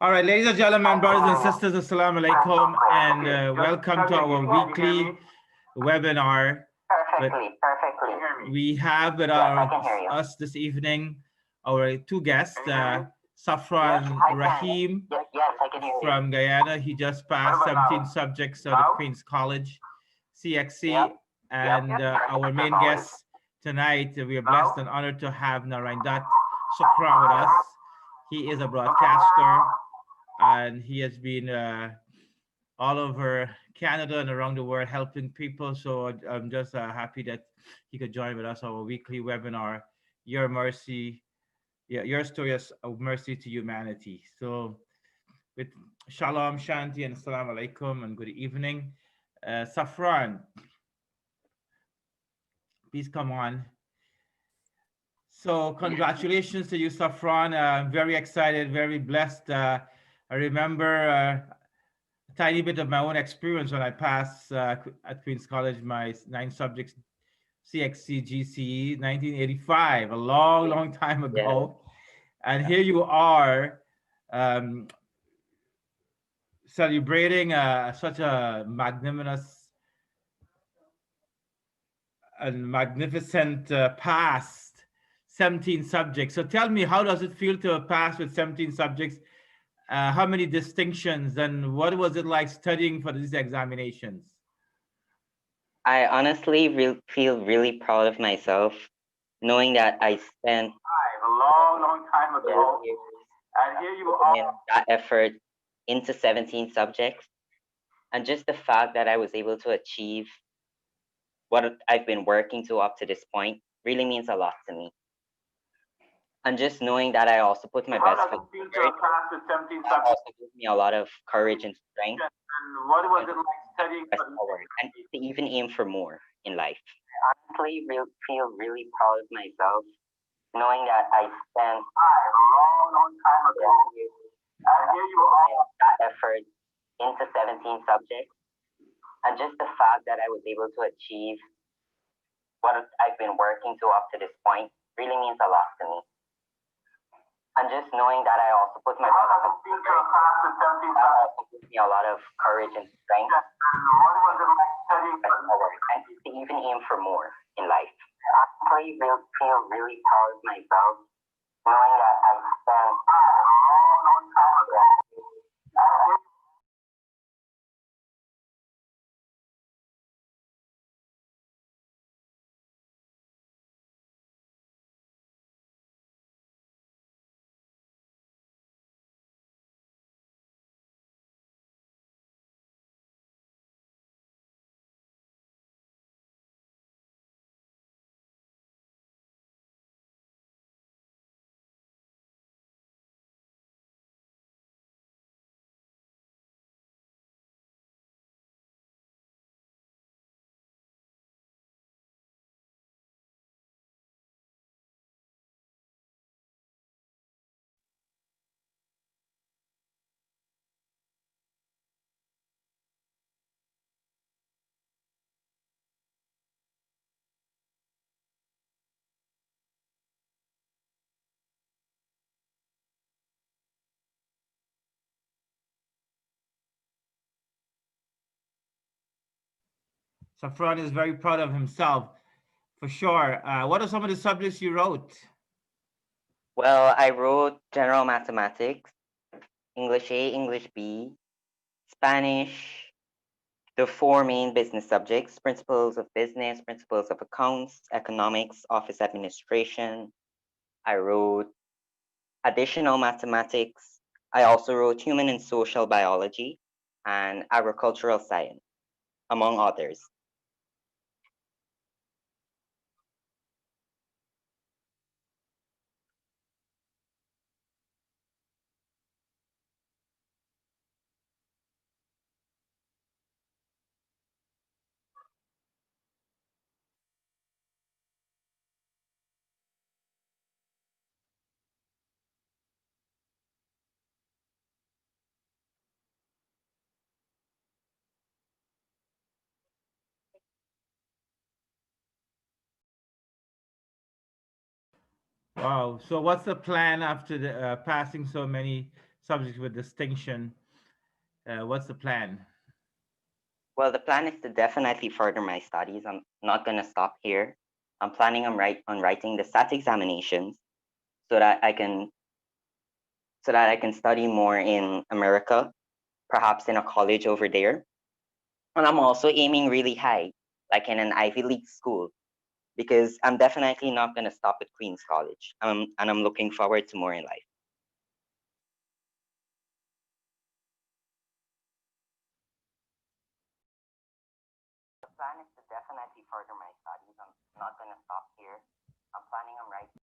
All right, ladies and gentlemen, brothers and sisters, assalamu alaikum, and welcome to our weekly webinar. Perfectly. We have with us this evening our two guests, Safran Rahim Yes, I can hear you. from Guyana. He just passed 17 subjects at the Queen's College, CXC, Yep. and our main guest tonight, we are blessed and honored to have Narine Dat Sookram with us. He is a broadcaster, and he has been all over Canada and around the world helping people. So I'm just happy that he could join with us our weekly webinar, Your Mercy, Your Story of Mercy to Humanity. So with Shalom, Shanti, and Assalamu alaikum, and good evening. Safran, please come on. So congratulations to you, Safran. I'm very excited, very blessed. I remember a tiny bit of my own experience when I passed at Queen's College my 9 subjects CXC GCE 1985, a long time ago. And here you are um, celebrating such a magnanimous and magnificent past, 17 subjects. So tell me, how does it feel to pass with 17 subjects? How many distinctions, and what was it like studying for these examinations? I honestly feel really proud of myself, knowing that I spent A long time ago, years and here you putting in are. that effort into 17 subjects. And just the fact that I was able to achieve what I've been working to up to this point really means a lot to me. And just knowing that I also put my best foot forward, that also gives me a lot of courage and strength. And what was it like studying Press forward and to even aim for more in life. I honestly feel really proud of myself, knowing that I spent a long time ago, and here you are. that effort into 17 subjects. And just the fact that I was able to achieve what I've been working to up to this point really means a lot to me. And just knowing that I also put my best foot forward, that also gives me a lot of courage and strength. And what was it like studying Press forward and to even aim for more in life. I honestly feel really proud of myself, knowing that I spent a long time ago. Safran is very proud of himself, for sure. What are some of the subjects you wrote? Well, I wrote general mathematics, English A, English B, Spanish, the 4 main business subjects: principles of business, principles of accounts, economics, office administration. I wrote additional mathematics. I also wrote human and social biology and agricultural science, among others. Wow. So what's the plan after the passing so many subjects with distinction. What's the plan? Well, the plan is to definitely further my studies. I'm not gonna stop here. I'm planning on writing the SAT examinations so that I can study more in America, perhaps in a college over there. And I'm also aiming really high, like in an Ivy League school, because I'm definitely not gonna stop at Queen's College. And I'm looking forward to more in life. The plan is to definitely further my studies. I'm not gonna stop here. I'm planning on writing.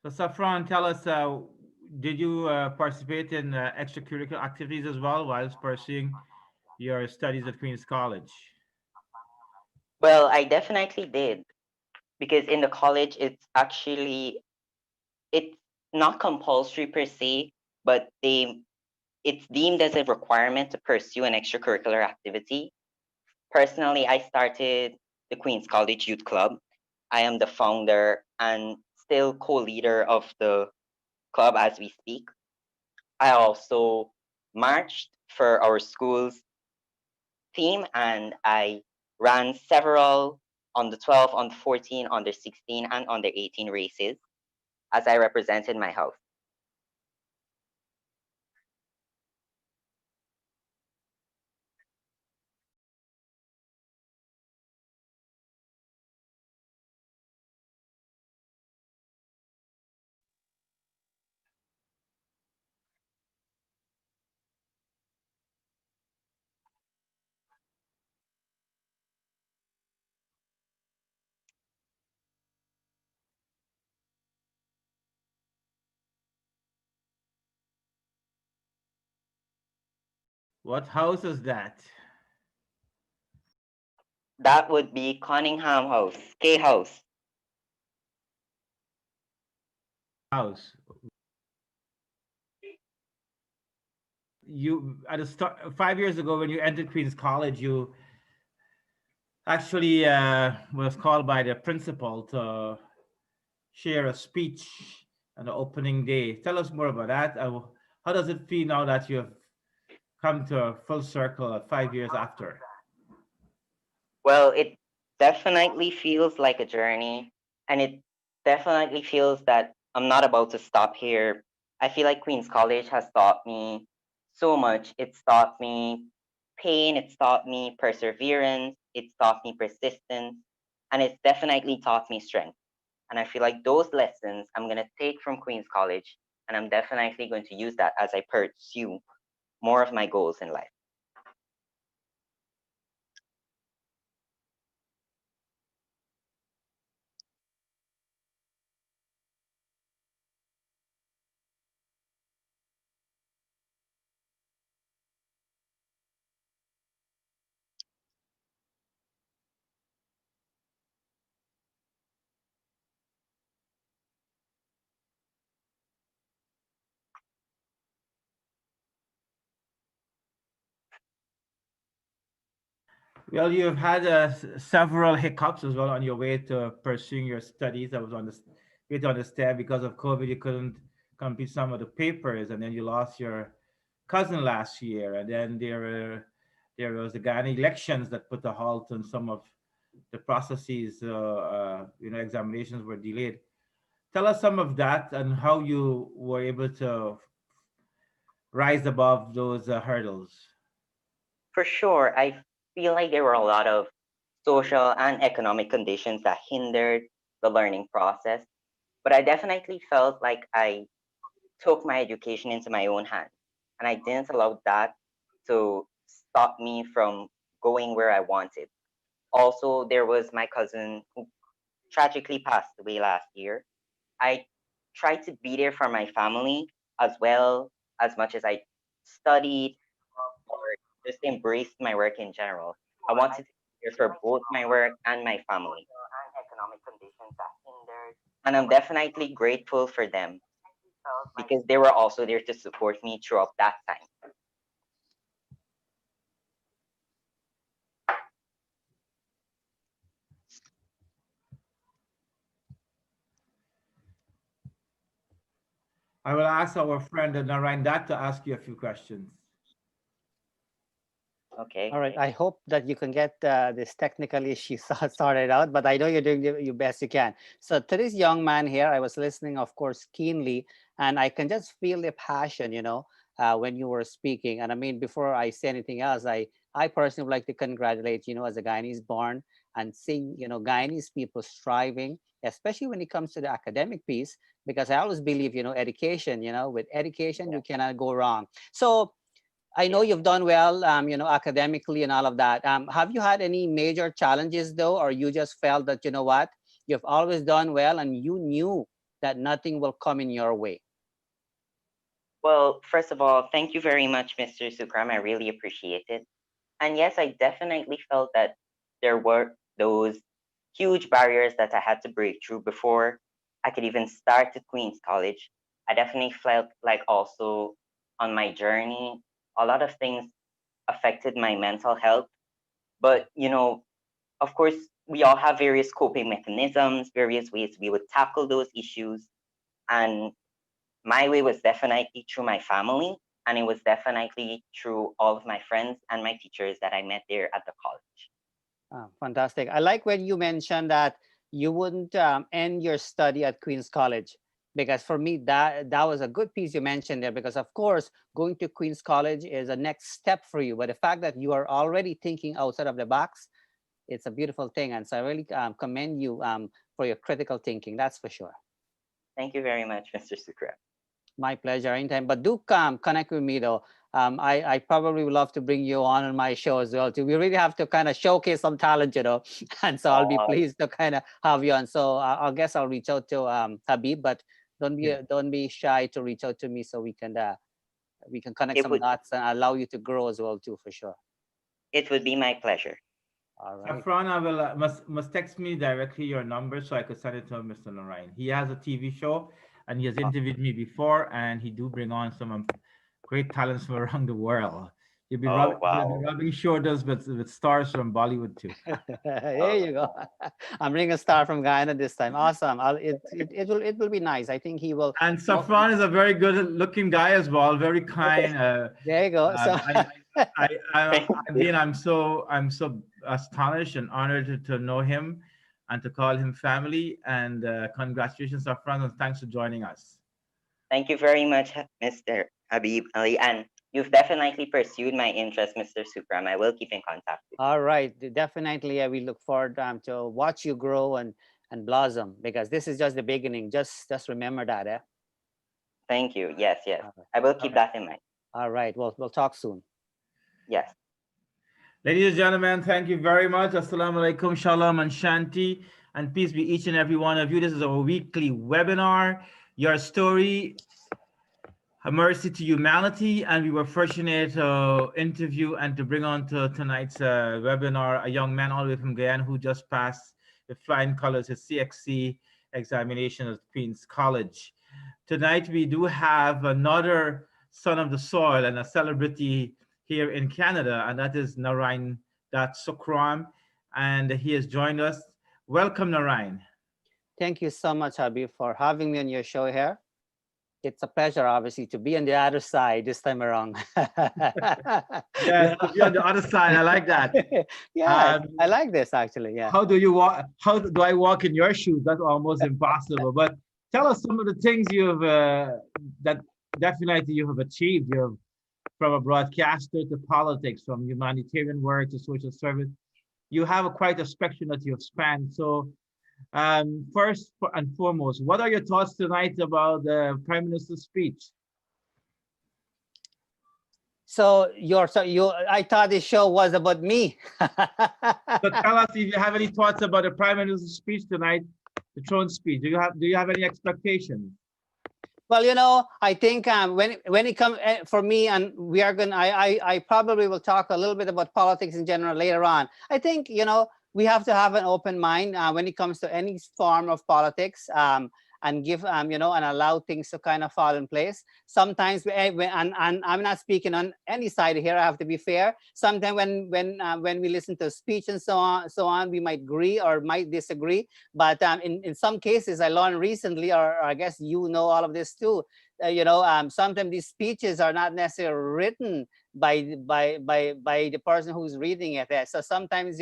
So Safran, tell us, did you participate in extracurricular activities as well whilst pursuing your studies at Queen's College? Well, I definitely did because in the college it's not compulsory per se, but it's deemed as a requirement to pursue an extracurricular activity. Personally, I started the Queen's College Youth Club. I am the founder and still co-leader of the club as we speak. I also marched for our school's team and I ran several on the 12, on the 14, under 16, and under 18 races as I represented my house. What house is that? That would be Cunningham House, K House. House. You at the start 5 years ago when you entered Queen's College, you actually was called by the principal to share a speech on the opening day. Tell us more about that. How does it feel now that you've come to a full circle 5 years after? Well, it definitely feels like a journey, and it definitely feels that I'm not about to stop here. I feel like Queen's College has taught me so much. It's taught me pain, it's taught me perseverance, it's taught me persistence, and it's definitely taught me strength. And I feel like those lessons I'm going to take from Queen's College, and I'm definitely going to use that as I pursue more of my goals in life. Well, you've had several hiccups as well on your way to pursuing your studies. I was on this way to understand because of COVID, you couldn't complete some of the papers, and then you lost your cousin last year, and then there was the Ghana elections that put a halt on some of the processes. Examinations were delayed. Tell us some of that and how you were able to rise above those hurdles. For sure, I feel like there were a lot of social and economic conditions that hindered the learning process, but I definitely felt like I took my education into my own hands and I didn't allow that to stop me from going where I wanted. Also, there was my cousin who tragically passed away last year. I tried to be there for my family as well as much as I studied or just embraced my work in general. I wanted to be here for both my work and my family. And I'm definitely grateful for them because they were also there to support me throughout that time. I will ask our friend Narine Dat to ask you a few questions. Okay. All right. I hope that you can get this technical issue sorted out, but I know you're doing your best you can. So to this young man here, I was listening, of course, keenly, and I can just feel the passion, when you were speaking. And I mean, before I say anything else, I personally would like to congratulate, as a Guyanese born and seeing, Guyanese people striving, especially when it comes to the academic piece, because I always believe, education, with education, Yeah. you cannot go wrong. So I know you've done well, academically and all of that. Have you had any major challenges though, or you just felt that, what, you've always done well and you knew that nothing will come in your way? Well, first of all, thank you very much, Mr. Sukram. I really appreciate it. And yes, I definitely felt that there were those huge barriers that I had to break through before I could even start at Queen's College. I definitely felt like also on my journey, a lot of things affected my mental health. But, of course, we all have various coping mechanisms, various ways we would tackle those issues. And my way was definitely through my family, and it was definitely through all of my friends and my teachers that I met there at the college. Fantastic. I like when you mentioned that you wouldn't end your study at Queen's College, because for me that was a good piece you mentioned there, because of course going to Queen's College is a next step for you, but the fact that you are already thinking outside of the box, it's a beautiful thing. And so I really commend you for your critical thinking, that's for sure. Thank you very much, Mr. Sukra. My pleasure, anytime. But do come connect with me though. I probably would love to bring you on my show as well too. We really have to kind of showcase some talent, and so I'll be pleased to kind of have you on. So I guess I'll reach out to Habeeb, but don't be shy to reach out to me so we can connect It some would dots and allow you to grow as well too, for sure. it would be my pleasure. All right. Saffron, I will must text me directly your number so I could send it to Mr. Narine. He has a TV show and he has interviewed me before, and he do bring on some great talents from around the world. Oh He'll be wow. rubbing shoulders with stars from Bollywood too. There Oh, you go. I'm bringing a star from Guyana this time. Awesome. It will be nice. I think he will. And Well, Saffron is a very good looking guy as well, very kind. there you go. So thank you. Again, I'm so astonished and honored to know him and to call him family. And congratulations, Saffron, and thanks for joining us. Thank you very much, Mr. Habeeb Ali. And you've definitely pursued my interest, Mr. Sukram. I will keep in contact with all right, definitely. We look forward to watch you grow and blossom, because this is just the beginning. Just remember that. Eh? you. Thank you. Yes, yes. All right. I will keep that in mind. All right. Well, we'll talk soon. Yes. Ladies and gentlemen, thank you very much. Assalamu alaikum, shalom, and shanti, and peace be each and every one of you. This is our weekly webinar, Your Story, A Mercy to Humanity, and we were fortunate to interview and to bring on to tonight's webinar a young man all the way from Guyana who just passed with flying colors his CXC examination at Queen's College. Tonight we do have another son of the soil and a celebrity here in Canada, and that is Narine Dat Sookram, and he has joined us. Welcome, Narine. Thank you so much, Habib, for having me on your show here. It's a pleasure, obviously, to be on the other side this time around. Yes, to be on the other side, I like that. Yeah, I like this actually. Yeah. How do you walk? How do I walk in your shoes? That's almost impossible. But tell us some of the things you've that definitely you have achieved. You have from a broadcaster to politics, from humanitarian work to social service. You have quite a spectrum that you have spanned. So, first and foremost, what are your thoughts tonight about the Prime Minister's speech? So I thought this show was about me. So tell us if you have any thoughts about the Prime Minister's speech tonight, the throne speech. Do you have any expectations? Well, I think when it comes for me, and we are going, I probably will talk a little bit about politics in general later on. I think we have to have an open mind when it comes to any form of politics, and give, and allow things to kind of fall in place. Sometimes, and I'm not speaking on any side here. I have to be fair. Sometimes when we listen to a speech and so on, we might agree or might disagree. But in some cases, I learned recently, or I guess you know all of this too. Sometimes these speeches are not necessarily written by the person who's reading it. So sometimes,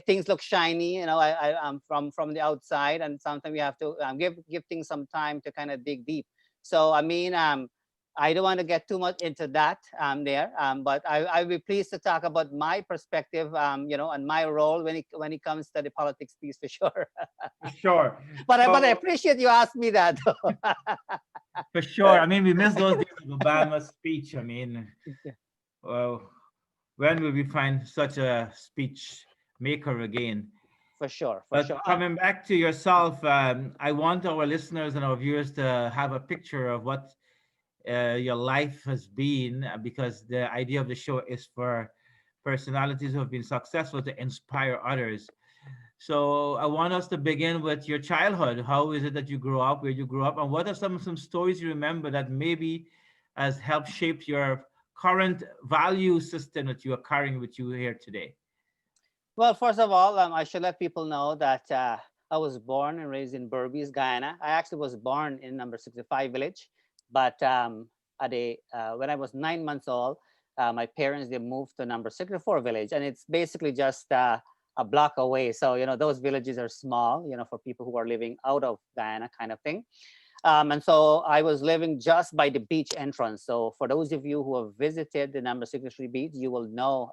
things look shiny, I'm from the outside, and sometimes we have to give things some time to kind of dig deep. So I mean, I don't want to get too much into that there, but I'll be pleased to talk about my perspective, and my role when it comes to the politics piece for sure. For sure. But I So appreciate you asked me that. for sure. I mean, we miss those days of Obama's speech. I mean, well, when will we find such a speech maker again? For sure, for But sure. coming back to yourself, I want our listeners and our viewers to have a picture of what your life has been, because the idea of the show is for personalities who have been successful to inspire others. So I want us to begin with your childhood. How is it that you grew up, where you grew up, and what are some stories you remember that maybe has helped shape your current value system that you are carrying with you here today? Well, first of all, I should let people know that I was born and raised in Berbice, Guyana. I actually was born in number 65 village, but when I was 9 months old, my parents, they moved to number 64 village, and it's basically just a block away. So those villages are small, for people who are living out of Guyana, kind of thing. And so I was living just by the beach entrance. So for those of you who have visited the number 63 beach, you will know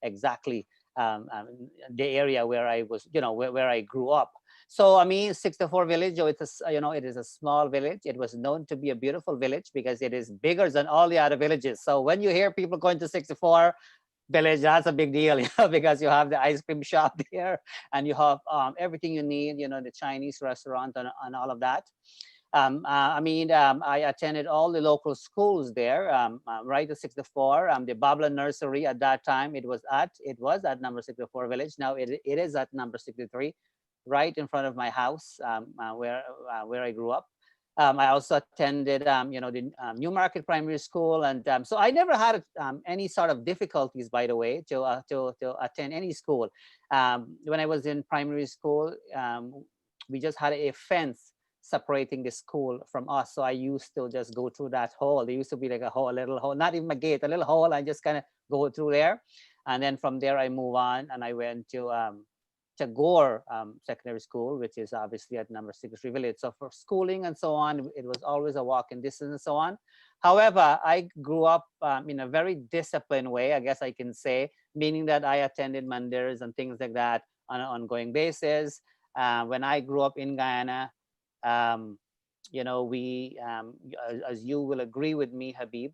exactly the area where I was, where I grew up. So I mean, 64 village, it is a small village. It was known to be a beautiful village because it is bigger than all the other villages. So when you hear people going to 64 village, that's a big deal, because you have the ice cream shop there, and you have everything you need, the Chinese restaurant and all of that. I attended all the local schools there, right at 64. The Babla Nursery at that time, it was at number 64 village. Now it is at number 63, right in front of my house, where I grew up. I also attended, the Newmarket Primary School, and so I never had any sort of difficulties, by the way, to attend any school. When I was in primary school, we just had a fence separating the school from us. So I used to just go through that hole. There used to be like a little hole, not even a gate, a little hole. I just kind of go through there. And then from there, I move on and I went to Tagore Secondary School, which is obviously at number 63 village. So for schooling and so on, it was always a walking distance and so on. However, I grew up in a very disciplined way, I guess I can say, meaning that I attended mandirs and things like that on an ongoing basis. When I grew up in Guyana, um, we, as you will agree with me, Habeeb,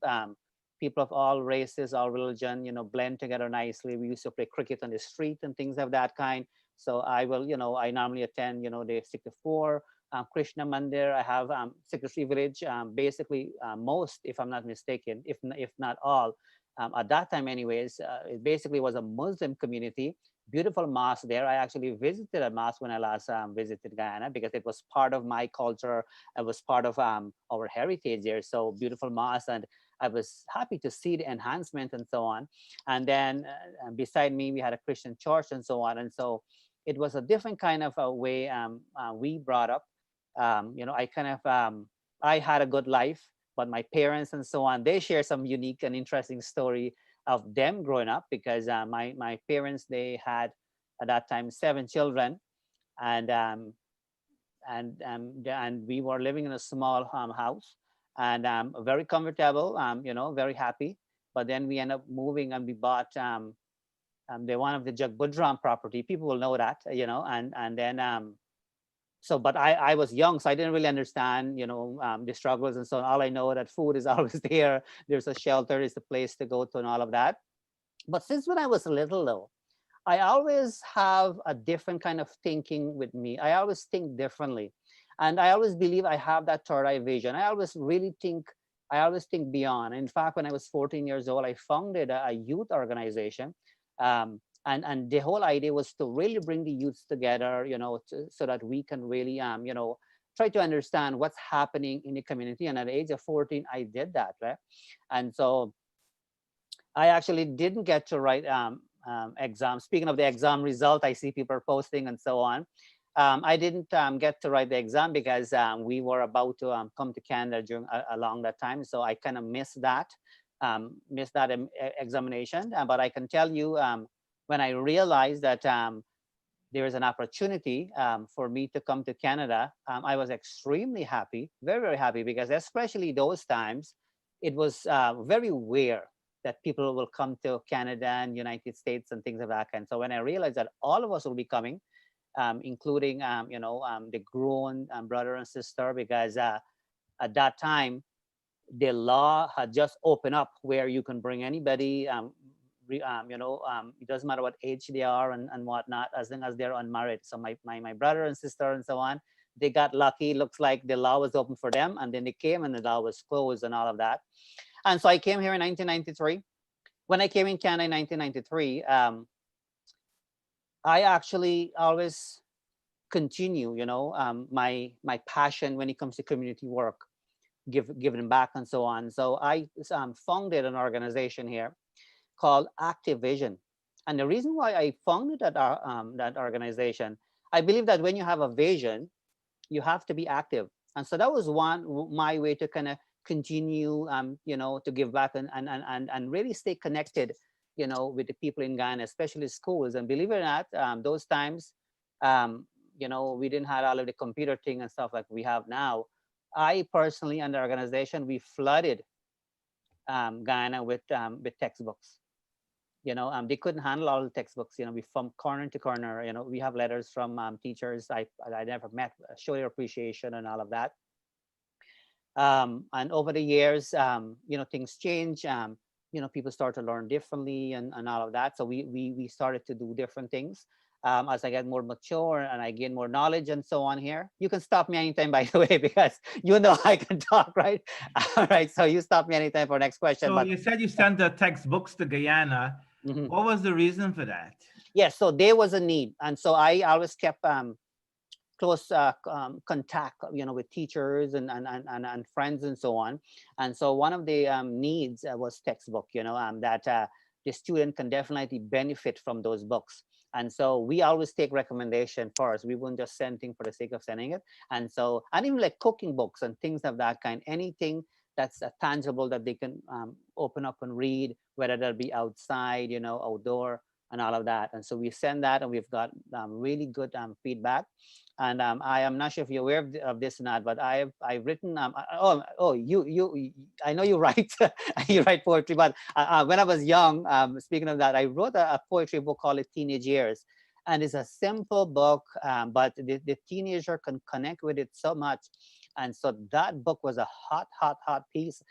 people of all races, all religion, blend together nicely. We used to play cricket on the street and things of that kind. So I normally attend, the 64 Krishna Mandir. I have 63 village, basically most, if I'm not mistaken, if not all. At that time, anyways, it basically was a Muslim community. Beautiful mosque there. I actually visited a mosque when I last visited Guyana because it was part of my culture. It was part of our heritage there. So beautiful mosque, and I was happy to see the enhancement and so on. And then beside me, we had a Christian church and so on. And so it was a different kind of a way we brought up. I kind of I had a good life, but my parents and so on, they share some unique and interesting story of them growing up because my parents, they had at that time 7 children, and and we were living in a small house, and very comfortable, very happy. But then we ended up moving and we bought the one of the Jagbudram property. People will know that, and then so but I was young, so I didn't really understand, the struggles and so on. All I know that food is always there. There's a shelter, there's a place to go to, and all of that. But since when I was little, though, I always have a different kind of thinking with me. I always think differently, and I always believe I have that third eye vision. I always think beyond. In fact, when I was 14 years old, I founded a youth organization. And the whole idea was to really bring the youths together, so that we can really try to understand what's happening in the community. And at the age of 14, I did that, right? And so I actually didn't get to write exams. Speaking of the exam result, I see people posting and so on. I didn't get to write the exam because we were about to come to Canada during along that time. So I kind of missed that examination. But I can tell you, when I realized that there is an opportunity for me to come to Canada, I was extremely happy, very, very happy, because especially those times, it was very rare that people will come to Canada and United States and things of that kind. So when I realized that all of us will be coming, including the grown brother and sister, because at that time the law had just opened up where you can bring anybody. It doesn't matter what age they are and whatnot, as long as they're unmarried. So my brother and sister and so on, they got lucky. Looks like the law was open for them, and then they came and the law was closed and all of that. And so I came here in 1993. When I came in Canada in 1993, I actually always continue, my passion when it comes to community work, giving back and so on. So I founded an organization here called Active Vision. And the reason why I founded that organization, I believe that when you have a vision, you have to be active. And so that was my way to kind of continue, to give back and really stay connected, with the people in Ghana, especially schools. And believe it or not, those times, we didn't have all of the computer thing and stuff like we have now. I personally and the organization, we flooded Ghana with textbooks. They couldn't handle all the textbooks. We from corner to corner. We have letters from teachers I never met, show their appreciation and all of that. And over the years, things change. People start to learn differently and all of that. So we started to do different things. As I get more mature and I gain more knowledge and so on here. You can stop me anytime, by the way, because I can talk, right? All right. So you stop me anytime for next question. So But you said you sent the textbooks to Guyana. Mhm. What was the reason for that? Yes, so there was a need. And so I always kept close contact, with teachers and friends and so on. And so one of the needs was textbook, that the student can definitely benefit from those books. And so we always take recommendation first. We wouldn't just send things for the sake of sending it. And so, and even like cooking books and things of that kind, anything that's tangible that they can open up and read, whether that be outside, outdoor and all of that. And so we send that, and we've got really good feedback. And I am not sure if you're aware of this or not, but I've written. I know you write you write poetry, but when I was young, speaking of that, I wrote a poetry book called Teenage Years, and it's a simple book, but the teenager can connect with it so much. And so that book was a hot piece,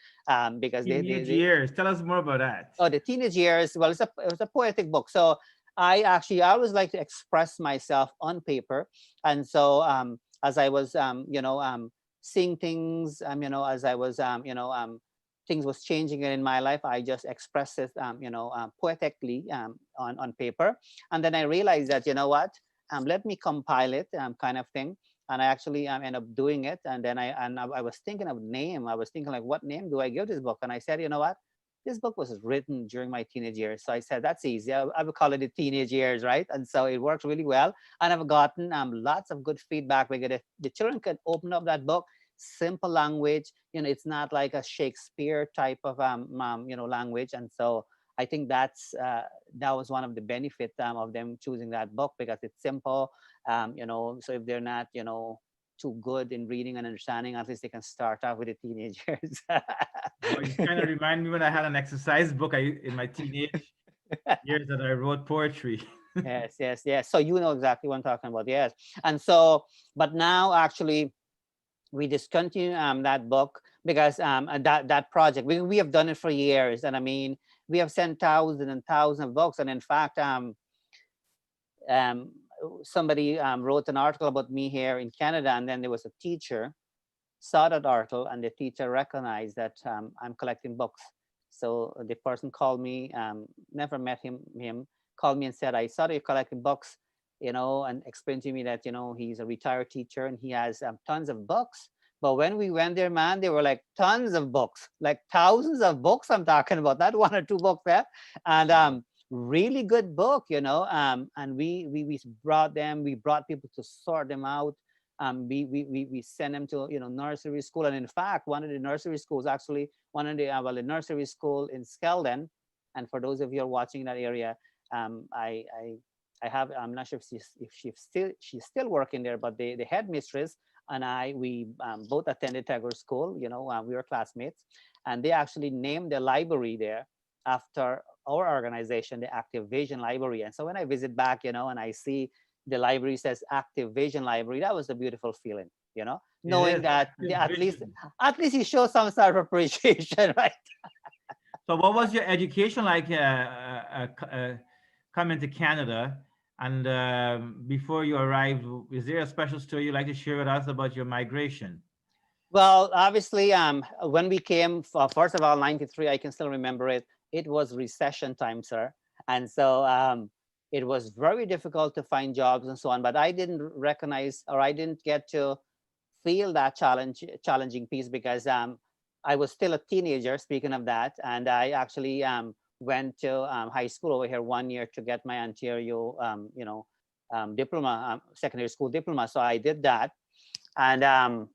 because Teenage years. Tell us more about that. oh, the Teenage Years. Well, it was a poetic book. So I always like to express myself on paper. And so as I was seeing things, as I was things was changing in my life, I just expressed it poetically on paper. And then I realized that, let me compile it, kind of thing. And I actually ended up doing it. And then I was thinking of name. I was thinking, like, what name do I give this book? And I said, you know what? This book was written during my teenage years. So I said, that's easy. I would call it the Teenage Years, right? And so it worked really well. And I've gotten lots of good feedback, because the children can open up that book, simple language. It's not like a Shakespeare type of language. And so I think that was one of the benefits of them choosing that book, because it's simple. So if they're not, too good in reading and understanding, at least they can start off with the teenagers. Well, you kind of remind me when I had an exercise book in my teenage years that I wrote poetry. Yes. So you know exactly what I'm talking about. Yes. And so, but now actually we discontinue that book, because that project, we have done it for years. And I mean, we have sent thousands and thousands of books. And in fact, somebody wrote an article about me here in Canada, and then there was a teacher saw that article, and the teacher recognized that I'm collecting books. So the person called me, never met him, called me and said, I saw that you're collecting books, and explained to me that, he's a retired teacher and he has tons of books. But when we went there, man, there were like tons of books, like thousands of books I'm talking about, not one or two books there. And Wow. really good book, and we brought them, we brought people to sort them out. We sent them to, nursery school. And in fact, one of the nursery schools, actually, one of the, well, the nursery school in Skeldon, and for those of you who are watching that area, I have, I'm not sure if she's still working there, but the headmistress and we both attended Taggart School. We were classmates, and they actually named the library there after our organization, the Active Vision Library. And so when I visit back, and I see the library says Active Vision Library, that was a beautiful feeling, It knowing is that active vision. at least you show some sort of appreciation, right? So what was your education like coming to Canada? And before you arrived, is there a special story you'd like to share with us about your migration? Well, obviously, when we came, first of all, 93, I can still remember it. It was recession time, sir. And so it was very difficult to find jobs and so on. But I didn't recognize, or I didn't get to feel that challenging piece, because I was still a teenager, speaking of that. And I actually went to high school over here 1 year to get my Ontario, diploma, secondary school diploma. So I did that. And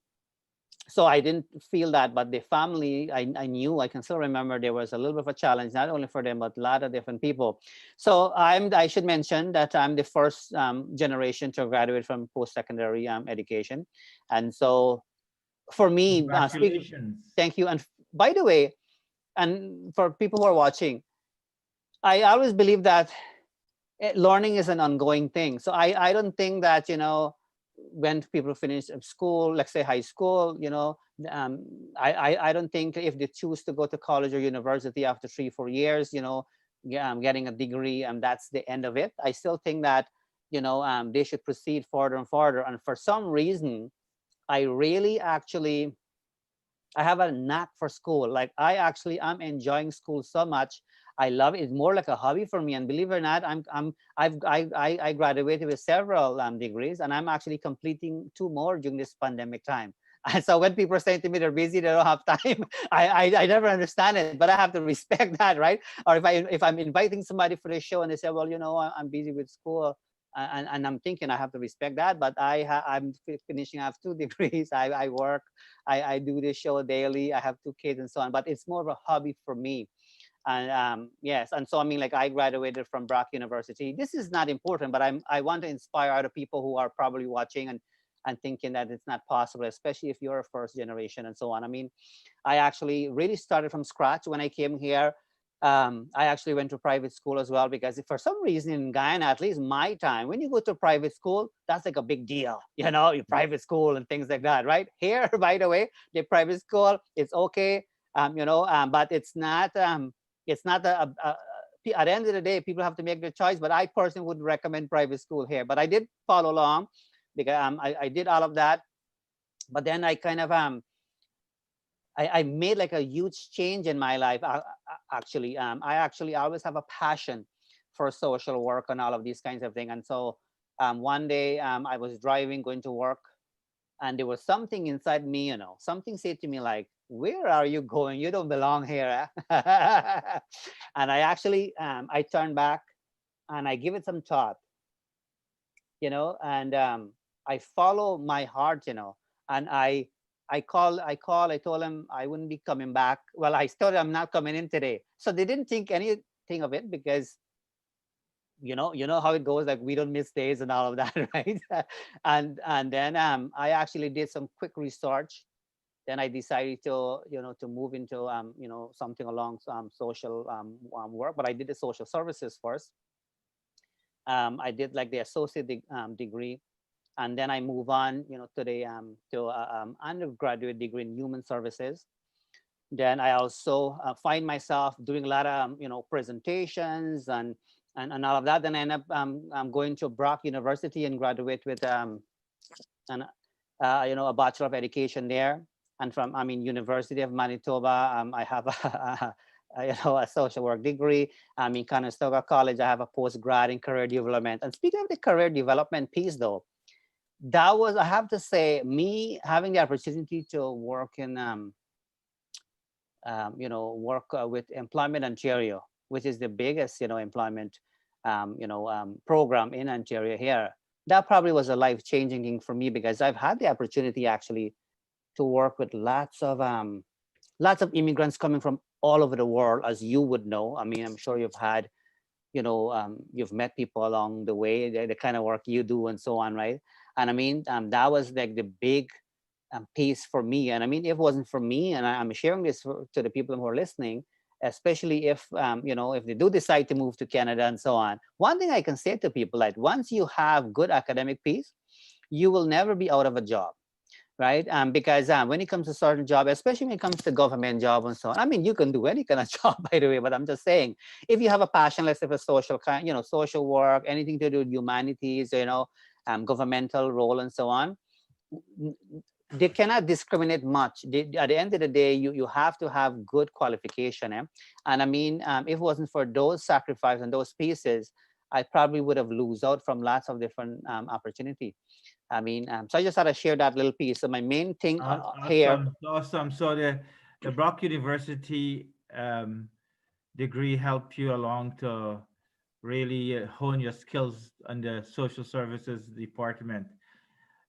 so I didn't feel that, but the family, I knew, I can still remember there was a little bit of a challenge, not only for them, but a lot of different people. So I should mention that I'm the first generation to graduate from post-secondary education. And so for me, speaking, Congratulations. thank you. And by the way, and for people who are watching, I always believe that learning is an ongoing thing. So I don't think that, when people finish school, let's say high school, I don't think if they choose to go to college or university after 3-4 years, getting a degree, and that's the end of it. I still think that, they should proceed further and further. And for some reason, I really actually, I have a knack for school. Like I'm enjoying school so much. I love it. It's more like a hobby for me. And believe it or not, I graduated with several degrees, and I'm actually completing 2 more during this pandemic time. And so when people are saying to me they're busy, they don't have time, I never understand it, but I have to respect that, right? Or if I'm inviting somebody for the show and they say, well, I'm busy with school, and I'm thinking I have to respect that, but I'm finishing. I have 2 degrees. I work. I do this show daily. I have 2 kids and so on. But it's more of a hobby for me. And yes, and so I mean, like, I graduated from Brock University. This is not important, but I want to inspire other people who are probably watching and thinking that it's not possible, especially if you're a first generation and so on. I mean, I actually really started from scratch when I came here. I actually went to private school as well, because for some reason in Guyana, at least my time, when you go to private school, that's like a big deal, your private school and things like that, right? Here, by the way, the private school, it's okay, but it's not at the end of the day, people have to make their choice. But I personally would recommend private school here. But I did follow along, because I did all of that. But then I kind of I made like a huge change in my life. Actually, I actually always have a passion for social work and all of these kinds of things. And so one day I was driving, going to work, and there was something inside me, something said to me like, where are you going? You don't belong here. And I actually, I turned back and I give it some thought, and I follow my heart, and I told him I wouldn't be coming back. Well, I told them I'm not coming in today. So they didn't think anything of it, because you know how it goes, like we don't miss days and all of that, right? And then I actually did some quick research. Then I decided to move into something along social work, but I did the social services first. I did like the associate degree, and then I move on, to the undergraduate degree in human services. Then I also find myself doing a lot of presentations and all of that. Then I end up going to Brock University and graduate with a Bachelor of Education there. And from University of Manitoba, I have a social work degree. I'm in Conestoga College. I have a postgrad in career development. And speaking of the career development piece, though, that was, I have to say, me having the opportunity to work in, work with Employment Ontario, which is the biggest, employment, program in Ontario here. That probably was a life-changing thing for me because I've had the opportunity actually to work with lots of immigrants coming from all over the world, as you would know. I mean, I'm sure you've had, you've met people along the way, the kind of work you do and so on, right? And I mean, that was like the big piece for me. And I mean, if it wasn't for me, and I'm sharing this to the people who are listening, especially if, if they do decide to move to Canada and so on. One thing I can say to people, like once you have good academic piece, you will never be out of a job, right? Because when it comes to certain job, especially when it comes to government job and so on, I mean, you can do any kind of job, by the way, but I'm just saying, if you have a passion, let's say for social kind, social work, anything to do with humanities, governmental role and so on, they cannot discriminate much. At the end of the day, you have to have good qualification. And I mean, if it wasn't for those sacrifices and those pieces, I probably would have lose out from lots of different opportunity. I mean, so I just had to share that little piece. So my main thing here. Awesome, awesome. So the Brock University degree helped you along to really hone your skills on the social services department.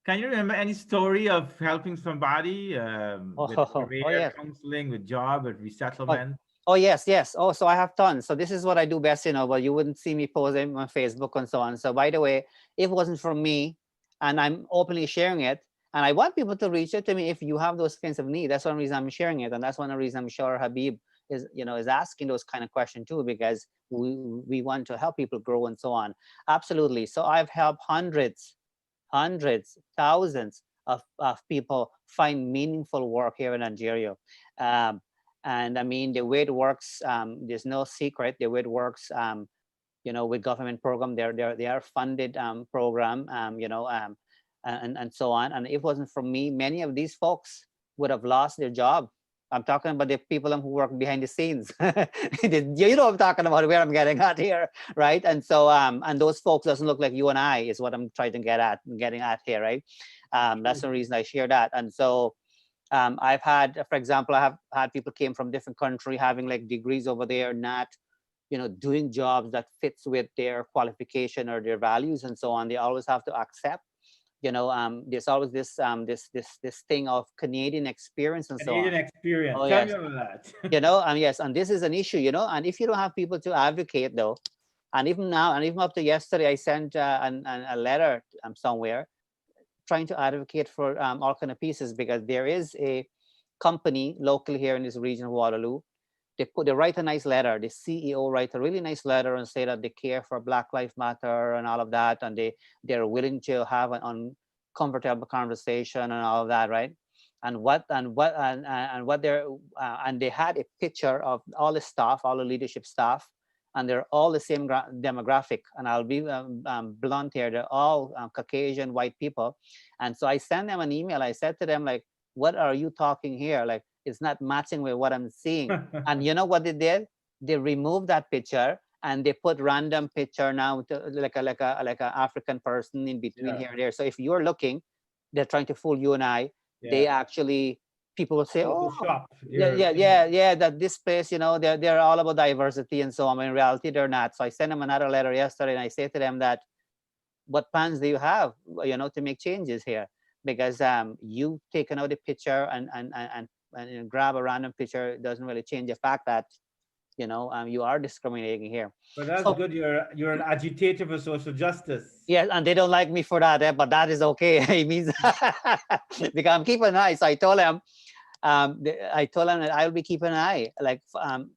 Can you remember any story of helping somebody with Oh career yes. counseling, with job, with Oh, resettlement? oh yes, yes. Oh, so I have tons. So this is what I do best, but you wouldn't see me posting on Facebook and so on. So by the way, if it wasn't for me, and I'm openly sharing it, and I want people to reach out to me if you have those kinds of need. That's one reason I'm sharing it, and that's one reason I'm sure Habeeb is asking those kind of questions too, because we want to help people grow and so on. Absolutely. So I've helped hundreds, thousands of people find meaningful work here in Ontario. Um, and I mean, the way it works, there's no secret. The way it works, with government program, they are funded program, and so on. And if it wasn't for me, many of these folks would have lost their job. I'm talking about the people who work behind the scenes. You know what I'm talking about, where I'm getting at here, right? And so, and those folks doesn't look like you and I, is what I'm trying to getting at here, right? That's the reason I share that. And so, I've had, for example, I have had people came from different country having like degrees over there, not doing jobs that fits with their qualification or their values and so on. They always have to accept, there's always this thing of Canadian experience and so on. Canadian experience. Oh Tell me yes. about that. Yes, and this is an issue, and if you don't have people to advocate though, and even now, and even up to yesterday, I sent a letter somewhere trying to advocate for all kind of pieces, because there is a company locally here in this region of Waterloo. They write a nice letter. The CEO write a really nice letter and say that they care for Black Lives Matter and all of that, and they're willing to have an uncomfortable conversation and all of that, right? And what they're and they had a picture of all the staff, all the leadership staff, and they're all the same demographic. And I'll be blunt here, they're all Caucasian white people. And so I sent them an email. I said to them, like, what are you talking here? Like, it's not matching with what I'm seeing. And you know what they did? They removed that picture and they put random picture now to, like a African person in between Yeah, here and there. So if you're looking, they're trying to fool you and I. They yeah. actually, people will say, oh, Photoshop. yeah, You're yeah, yeah, yeah, that this place, they're all about diversity and so on. In reality, they're not. So I sent them another letter yesterday, and I say to them that, what plans do you have, to make changes here? Because you taking out a picture and grab a random picture doesn't really change the fact that you are discriminating here. But that's So good. You're an agitator for social justice. yeah, and they don't like me for that, but that is okay. It means because I'm keeping an eye. So I told them that I'll be keeping an eye, like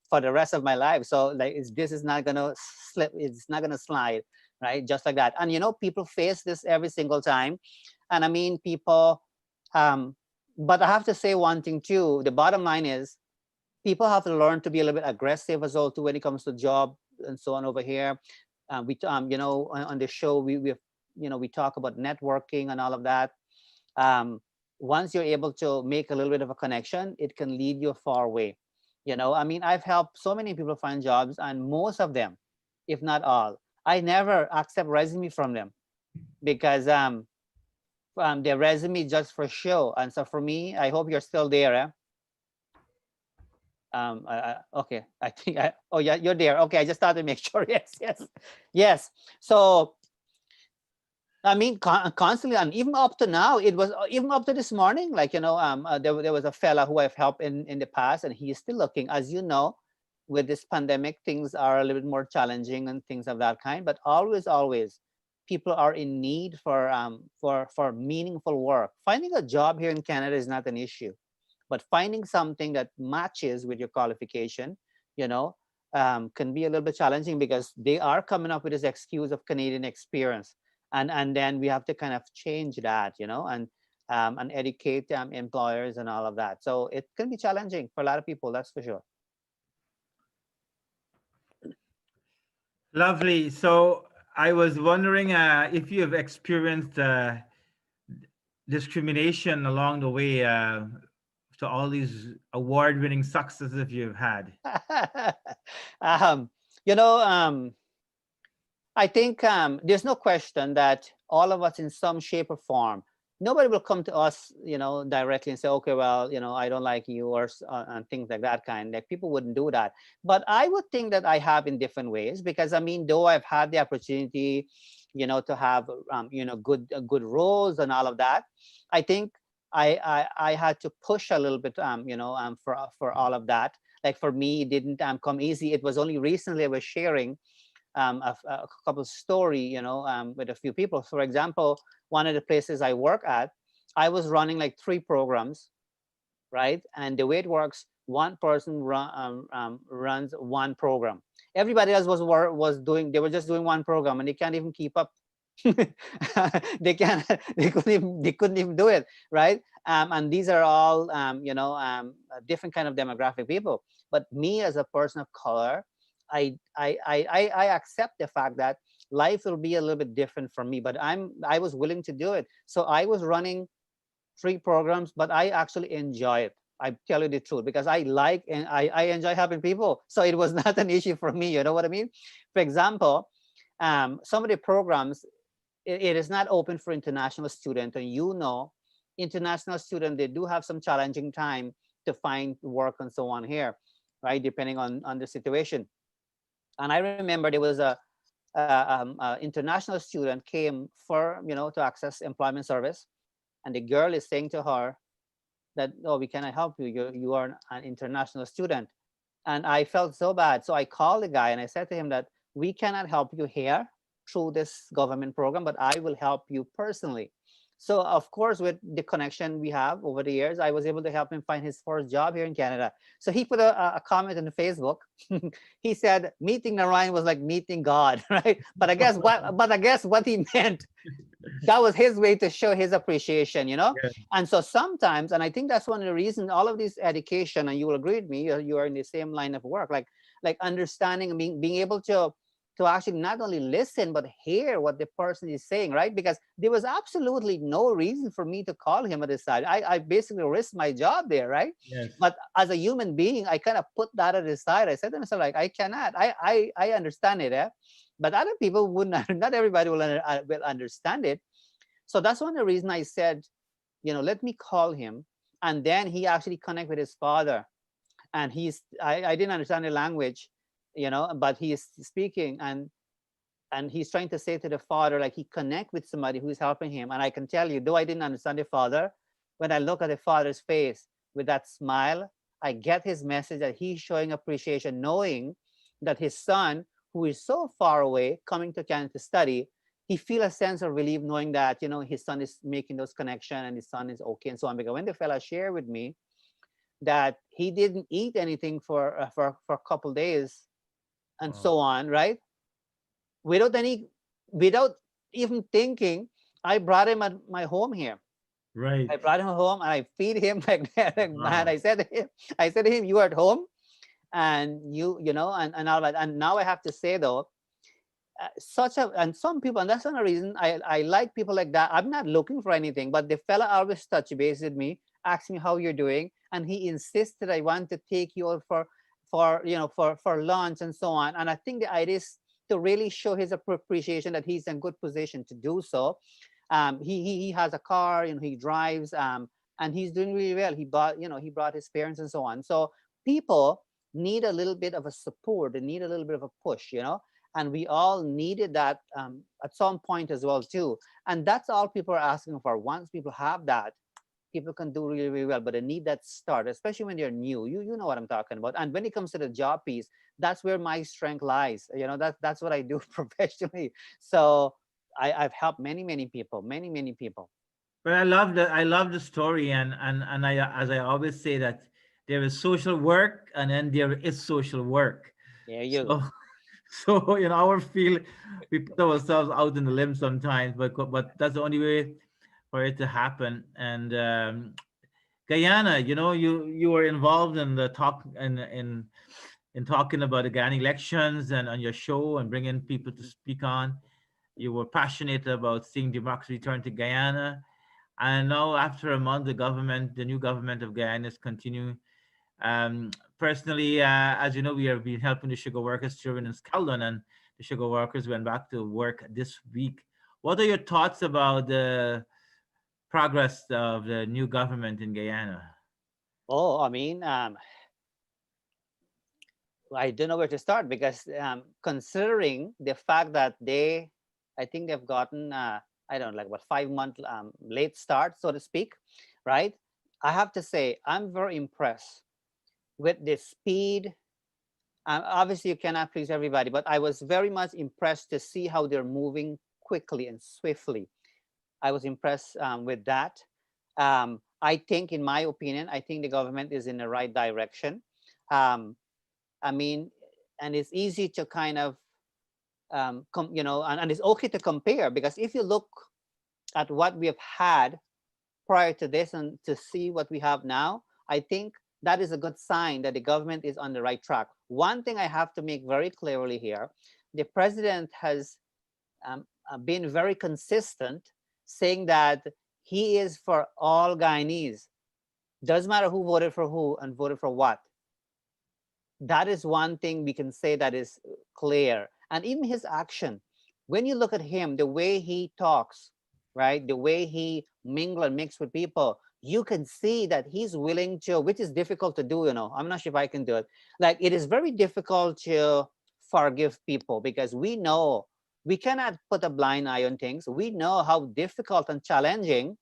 for the rest of my life. So like this is not gonna slip. It's not gonna slide, right? Just like that. And people face this every single time. And I mean, people. But I have to say one thing too. The bottom line is, people have to learn to be a little bit aggressive as well too when it comes to job and so on over here. On the show we talk about networking and all of that. Um, Once you're able to make a little bit of a connection, it can lead you far away. I mean, I've helped so many people find jobs, and most of them, if not all, I never accept resume from them because their resume is just for show. And so for me, I hope you're still there. Okay, I think oh yeah, you're there. Okay, I just thought to make sure. Yes, yes, yes. So I mean, constantly, and even up to now, it was even up to this morning. Like there was a fella who I've helped in the past, and he is still looking. As you know, with this pandemic, things are a little bit more challenging and things of that kind. But always, people are in need for meaningful work. Finding a job here in Canada is not an issue, but finding something that matches with your qualification, you know, can be a little bit challenging because they are coming up with this excuse of Canadian experience, and then we have to kind of change that, and educate employers and all of that. So it can be challenging for a lot of people, that's for sure. Lovely. So I was wondering if you have experienced discrimination along the way to all these award-winning successes you've had. um, you know, I think there's no question that all of us in some shape or form, nobody will come to us, directly and say, okay, well, I don't like you or and things like that kind. Like people wouldn't do that. But I would think that I have in different ways because I mean, though I've had the opportunity, to have, good roles and all of that, I think I had to push a little bit, for all of that. Like for me, it didn't come easy. It was only recently I was sharing a couple story, with a few people. For example, one of the places I work at, I was running like 3 programs, right? And the way it works, one person runs one program. Everybody else they were just doing one program, and they can't even keep up. they can't. They couldn't even do it, right? And these are all, a different kind of demographic people. But me as a person of color, I accept the fact that life will be a little bit different for me, but I was willing to do it. So I was running 3 programs, but I actually enjoy it. I tell you the truth, because I like and I enjoy helping people. So it was not an issue for me. You know what I mean? For example, some of the programs, it is not open for international students, and international students, they do have some challenging time to find work and so on here, right? Depending on the situation. And I remember there was a international student came for, to access employment service, and the girl is saying to her that, oh, we cannot help you. You are an international student. And I felt so bad. So I called the guy and I said to him that we cannot help you here through this government program, but I will help you personally. So of course, with the connection we have over the years, I was able to help him find his first job here in Canada. So he put a comment on Facebook. He said, meeting Narine was like meeting God, right? But I guess what he meant, that was his way to show his appreciation, Yeah. And so sometimes, and I think that's one of the reasons all of this education, and you will agree with me, you are in the same line of work, like understanding and being able to actually not only listen but hear what the person is saying, right? Because there was absolutely no reason for me to call him at the side. I basically risked my job there, right? Yes. But as a human being, I kind of put that at the side. I said to myself, like, I cannot. I understand it, but other people wouldn't. Not everybody will understand it. So that's one of the reasons I said, let me call him. And then he actually connect with his father, and I didn't understand the language, but he is speaking, and he's trying to say to the father, like, he connect with somebody who's helping him. And I can tell you, though I didn't understand the father, when I look at the father's face with that smile, I get his message that he's showing appreciation, knowing that his son, who is so far away, coming to Canada to study, he feel a sense of relief knowing that, his son is making those connections and his son is okay and so on. Because when the fella shared with me that he didn't eat anything for a couple days and so on, right? Without even thinking, I brought him at my home here. Right. I brought him home and I feed him like that. Like, Wow. man, I said to him, you are at home, and and all that. And now I have to say though, and some people, and that's one reason I like people like that. I'm not looking for anything, but the fella always touch base with me, ask me how you're doing, and he insisted I want to take you out for for for lunch and so on. And I think the idea is to really show his appreciation that he's in good position to do so. He has a car, he drives, and he's doing really well. He bought, he brought his parents and so on. So people need a little bit of a support. They need a little bit of a push, and we all needed that at some point as well too. And that's all people are asking for. Once people have that, people can do really, really well, but they need that start, especially when they're new. You know what I'm talking about. And when it comes to the job piece, that's where my strength lies. That's what I do professionally. So I've helped many, many people, many, many people. But I love the story, and I, as I always say, that there is social work and then there is social work. There you So go. so in our field, we put ourselves out in the limb sometimes, but that's the only way for it to happen. And Guyana, you were involved in the talk in talking about the Guyana elections and on your show and bringing people to speak on. You were passionate about seeing democracy return to Guyana. And now, after a month, the new government of Guyana is continuing. Personally, as you know, we have been helping the sugar workers children in Scotland, and the sugar workers went back to work this week. What are your thoughts about the progress of the new government in Guyana? Oh, I mean, I don't know where to start because considering the fact that I think they've gotten, I don't know, like what 5 month late start, so to speak, right? I have to say, I'm very impressed with the speed. Obviously, you cannot please everybody, but I was very much impressed to see how they're moving quickly and swiftly. I was impressed with that. I think, in my opinion, I think the government is in the right direction. Um, I mean, and it's easy to kind of, and it's okay to compare because if you look at what we have had prior to this and to see what we have now, I think that is a good sign that the government is on the right track. One thing I have to make very clearly here, the president has been very consistent saying that he is for all Guyanese. Doesn't matter who voted for who and voted for what. That is one thing we can say that is clear. And even his action, when you look at him, the way he talks, right, the way he mingle and mix with people, you can see that he's willing to, which is difficult to do. I'm not sure if I can do it. Like, it is very difficult to forgive people because we know we cannot put a blind eye on things. We know how difficult and challenging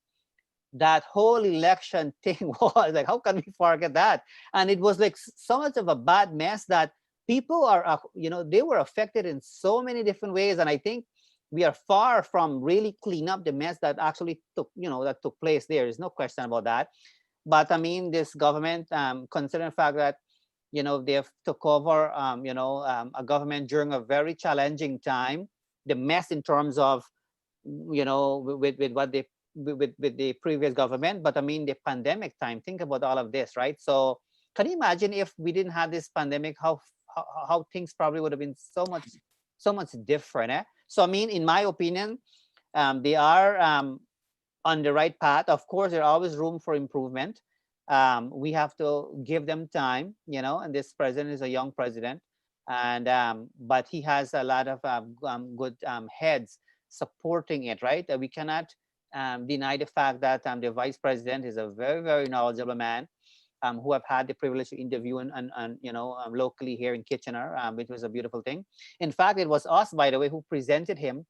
that whole election thing was. Like, how can we forget that? And it was like so much of a bad mess that people are, they were affected in so many different ways. And I think we are far from really clean up the mess that actually took place there. There's no question about that. But I mean, this government, considering the fact that, they've took over, a government during a very challenging time, the mess in terms of, with what they with the previous government, but I mean the pandemic time. Think about all of this, right? So can you imagine if we didn't have this pandemic, how things probably would have been so much different, eh? So I mean, in my opinion, they are on the right path. Of course, there's always room for improvement. We have to give them time, and this president is a young president, and but he has a lot of good heads supporting it, right? We cannot deny the fact that the vice president is a very, very knowledgeable man who have had the privilege to interview and locally here in Kitchener, which was a beautiful thing. In fact, it was us, by the way, who presented him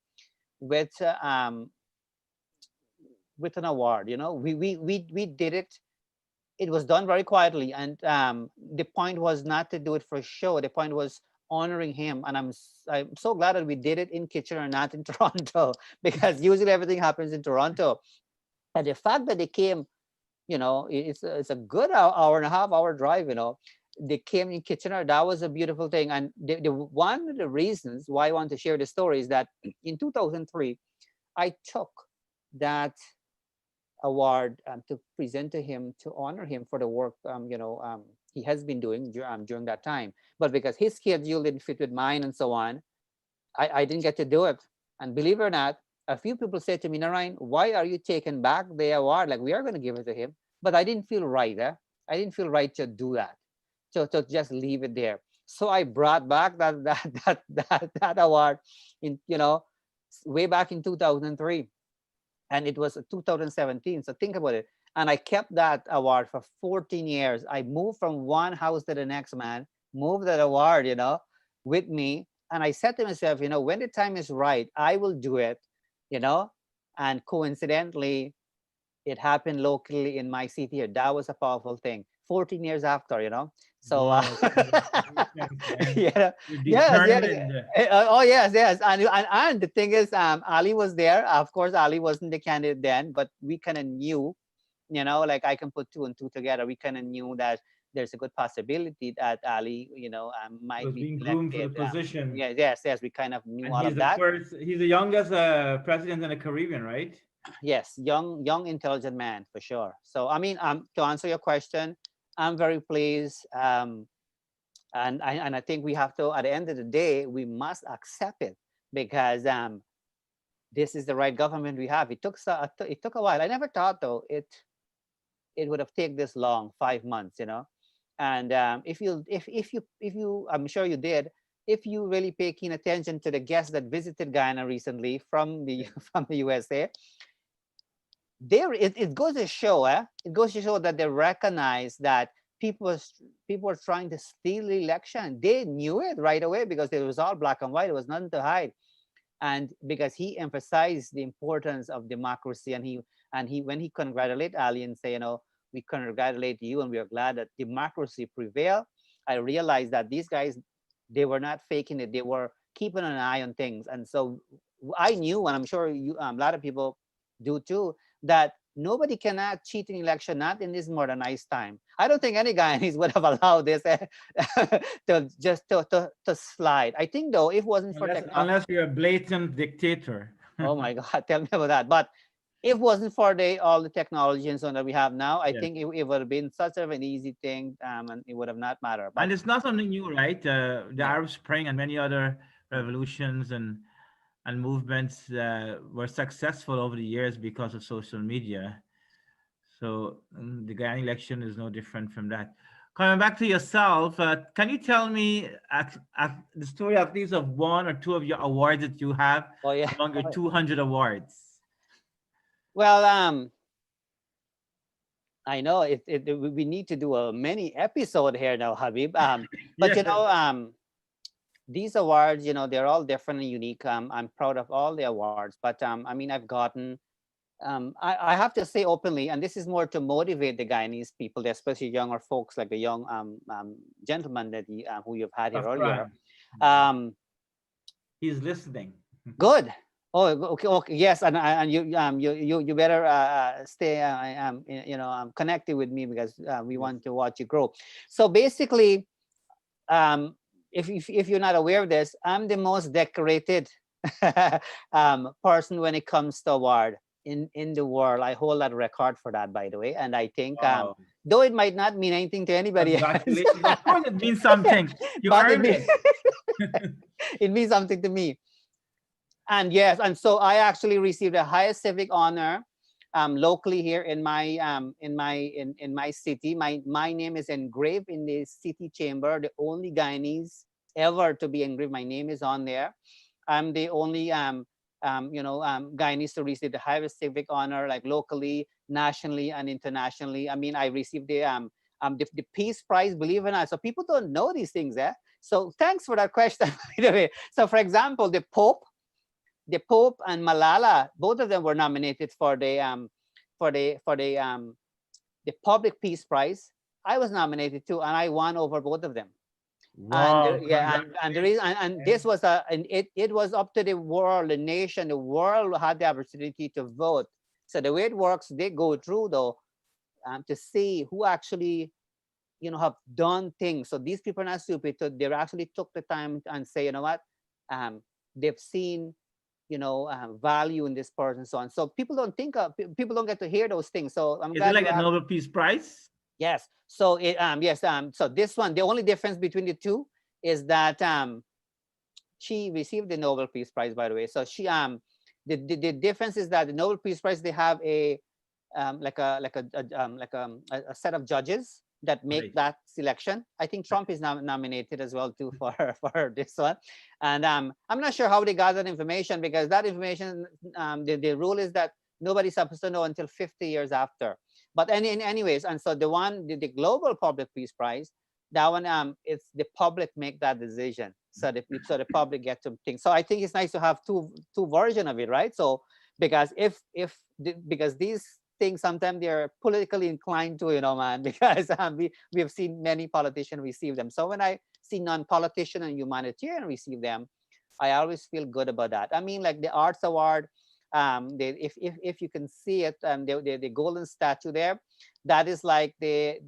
with an award. We did it. It was done very quietly, and the point was not to do it for show. The point was honoring him, and I'm so glad that we did it in Kitchener, not in Toronto, because usually everything happens in Toronto. And the fact that they came, it's a good hour and a half hour drive. They came in Kitchener. That was a beautiful thing. And the one of the reasons why I want to share the story is that in 2003, I took that award to present to him, to honor him for the work he has been doing during that time. But because his schedule didn't fit with mine and so on, I didn't get to do it. And believe it or not, a few people said to me, Narine, why are you taking back the award? Like, we are going to give it to him. But I didn't feel right. I didn't feel right to do that. to just leave it there. So I brought back that award in, way back in 2003, and it was 2017. So think about it. And I kept that award for 14 years. I moved from one house to the next, man, moved that award, with me. And I said to myself, when the time is right, I will do it, you know. And coincidentally, it happened locally in my city here. That was a powerful thing. 14 years after, So, Wow, congratulations, man. yeah, You're yes, yes. determined. Oh, yes, yes. And the thing is, Ali was there. Of course, Ali wasn't the candidate then, but we kind of knew, like I can put two and two together. We kind of knew that there's a good possibility that Ali, He might was be being groomed for the elected. position. Yeah, yes, yes. We kind of knew And all he's of the that. first, he's the youngest president in the Caribbean, right? Yes, young, intelligent man for sure. So I mean, to answer your question, I'm very pleased. And I think we have to, at the end of the day, we must accept it, because this is the right government we have. It took a while. I never thought though it would have taken this long, 5 months, And if you, I'm sure you did. If you really pay keen attention to the guests that visited Guyana recently from the Yeah. from the USA, it goes to show, it goes to show that they recognize that people were trying to steal the election. They knew it right away because it was all black and white. It was nothing to hide. And because he emphasized the importance of democracy, and he when he congratulate Ali and say, we congratulate you and we are glad that democracy prevailed. I realized that these guys, they were not faking it. They were keeping an eye on things. And so I knew, and I'm sure a lot of people do too, that nobody cannot cheat in election, not in this modernized time. I don't think any Guyanese would have allowed this to just to slide. I think though, if it wasn't for Unless, technology, unless you're a blatant dictator. oh my God, tell me about that. But if it wasn't for all the technology and so on that we have now, I Yes. think it would have been such of an easy thing, and it would have not mattered. And But it's not something new, right? The yeah, Arab Spring and many other revolutions and movements were successful over the years because of social media. So the Guyana election is no different from that. Coming back to yourself, can you tell me the story at least of one or two of your awards that you have oh yeah. among your 200 awards? Well, I know we need to do a mini episode here now, Habib. But Yes. these awards, they're all different and unique. I'm proud of all the awards, but I mean, I've gotten. I have to say openly, and this is more to motivate the Guyanese people, especially younger folks like the young gentleman who you've had here earlier. Safran. Um, He's listening. Good. Oh, okay, okay. Yes, and you better stay connected with me, because we Yes. want to watch you grow. So basically, if you're not aware of this, I'm the most decorated person when it comes to award in the world. I hold that record for that, by the way. And I think Wow. though it might not mean anything to anybody else, Congratulations. Of course, it means something. You but earned it. it means something to me. And yes, and so I actually received the highest civic honor locally here in my city. My name is engraved in the city chamber. The only Guyanese ever to be engraved. My name is on there. I'm the only Guyanese to receive the highest civic honor, like locally, nationally, and internationally. I mean, I received the Peace Prize, believe it or not. So people don't know these things, eh? So thanks for that question, by the way. So for example, the Pope and Malala, both of them were nominated for the public peace prize. I was nominated too, and I won over both of them. And Wow. yeah, and the reason, Congratulations, and man. this was it was up to the world, the nation, the world had the opportunity to vote. So the way it works, they go through though, to see who actually have done things. So these people are not stupid. So they actually took the time and say, you know what, they've seen value in this person, and so on. So people don't get to hear those things. So I'm Is it glad like you a asked. Nobel Peace Prize? Yes. So so this one, the only difference between the two is that she received the Nobel Peace Prize, by the way. So the difference is that the Nobel Peace Prize, they have a like a set of judges that make Right. that selection. I think Trump is nominated as well too for for this one, and I'm not sure how they got that information, because that information, the rule is that nobody's supposed to know until 50 years after. But anyways, and so the one, the Global Public Peace Prize, that one, it's the public make that decision, so the public get to think. So I think it's nice to have two version of it, right? So because because these things sometimes they're politically inclined to, man, because we have seen many politicians receive them. So when I see non-politician and humanitarian receive them, I always feel good about that. I mean, like the Arts Award, if you can see it, the golden statue there, that is like the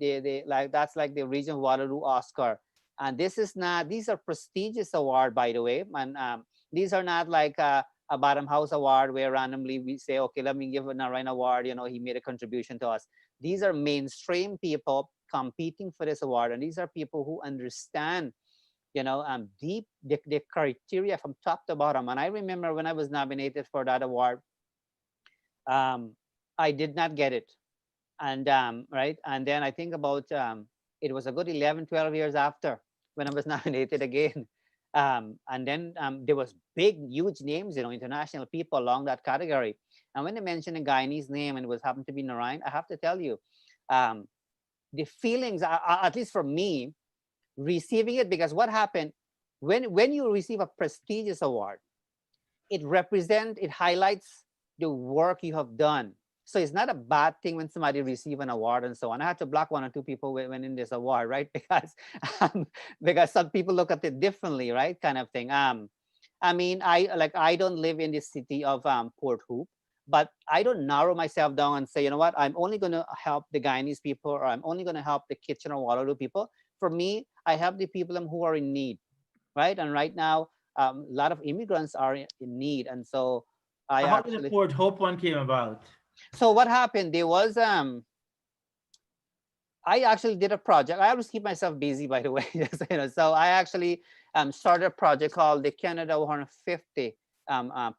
like that's like the Region Waterloo Oscar. And this is not, these are prestigious award, by the way, and these are not like a bottom house award where randomly we say, okay, let me give a Narayan award, he made a contribution to us. These are mainstream people competing for this award, and these are people who understand deep the criteria from top to bottom. And I remember when I was nominated for that award, I did not get it. And right, and then I think about it was a good 11, 12 years after when I was nominated again. And then there was big, huge names, international people along that category. And when they mentioned a Guyanese name and it was happened to be Narayan, I have to tell you, the feelings, at least for me, receiving it, because what happened when you receive a prestigious award, it highlights the work you have done. So it's not a bad thing when somebody receive an award and so on. I had to block one or two people when in this award, right? Because some people look at it differently, right? Kind of thing. I mean, I don't live in the city of Port Hope, but I don't narrow myself down and say, you know what, I'm only going to help the Guyanese people, or I'm only going to help the Kitchener-Waterloo people. For me, I help the people who are in need, right? And right now, a lot of immigrants are in need, and so I How did the actually. Port Hope one came about? So what happened? There was I actually did a project. I always keep myself busy, by the way. So I actually started a project called the Canada 150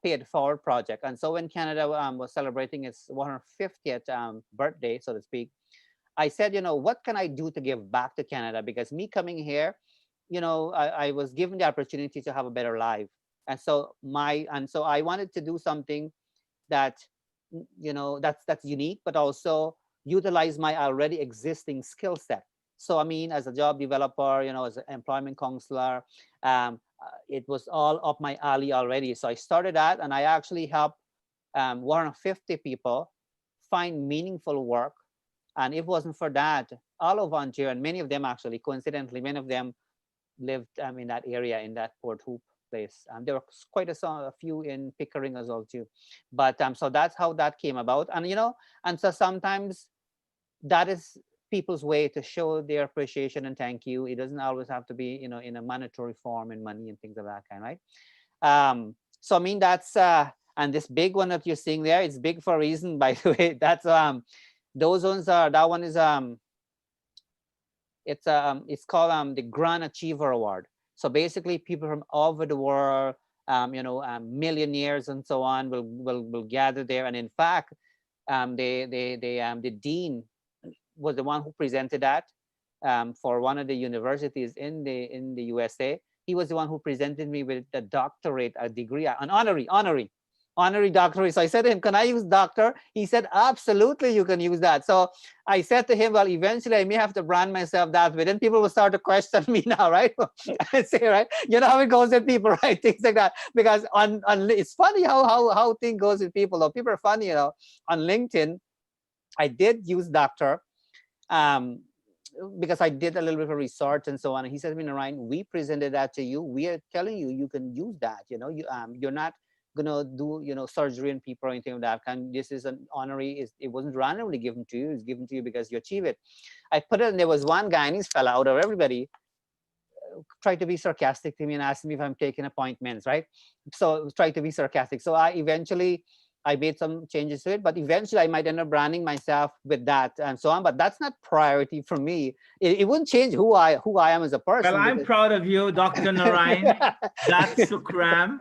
Paid Forward Project. And so when Canada was celebrating its 150th birthday, so to speak, I said, what can I do to give back to Canada? Because me coming here, I was given the opportunity to have a better life. And so I wanted to do something that, that's unique, but also utilize my already existing skill set. So I mean, as a job developer, as an employment counselor, it was all up my alley already. So I started that, and I actually helped 150 people find meaningful work. And if it wasn't for that, all of Ontario, and many of them actually, coincidentally, many of them lived in that area, in that Port Hope place. There were quite a few in Pickering as well too. But so that's how that came about. And and so sometimes that is people's way to show their appreciation and thank you. It doesn't always have to be in a monetary form and money and things of that kind, right? So I mean, that's and this big one that you're seeing there, it's big for a reason, by the way. That's those ones are, that one is it's called the Grand Achiever Award. So basically, people from all over the world, millionaires and so on, will gather there. And in fact, the dean was the one who presented that for one of the universities in the USA. He was the one who presented me with the doctorate, a degree, an honorary doctorate. So I said to him, can I use doctor? He said, absolutely, you can use that. So I said to him, well, eventually I may have to brand myself that way. Then people will start to question me now, right? I say, right? You know how it goes with people, right? Things like that. Because on it's funny how thing goes with people. Though people are funny, on LinkedIn, I did use doctor because I did a little bit of research and so on. And he said to me, Ryan, we presented that to you. We are telling you, you can use that. You're not gonna do surgery on people or anything of that kind. This is an honorary. It wasn't randomly given to you. It's given to you because you achieve it. I put it, and there was one guy, and he's fella out of everybody, tried to be sarcastic to me and asked me if I'm taking appointments, right? So tried to be sarcastic. So I made some changes to it, but eventually I might end up branding myself with that and so on. But that's not priority for me. It wouldn't change who I am as a person. Well, I'm proud of you, Dr. Narine Dat Sookram,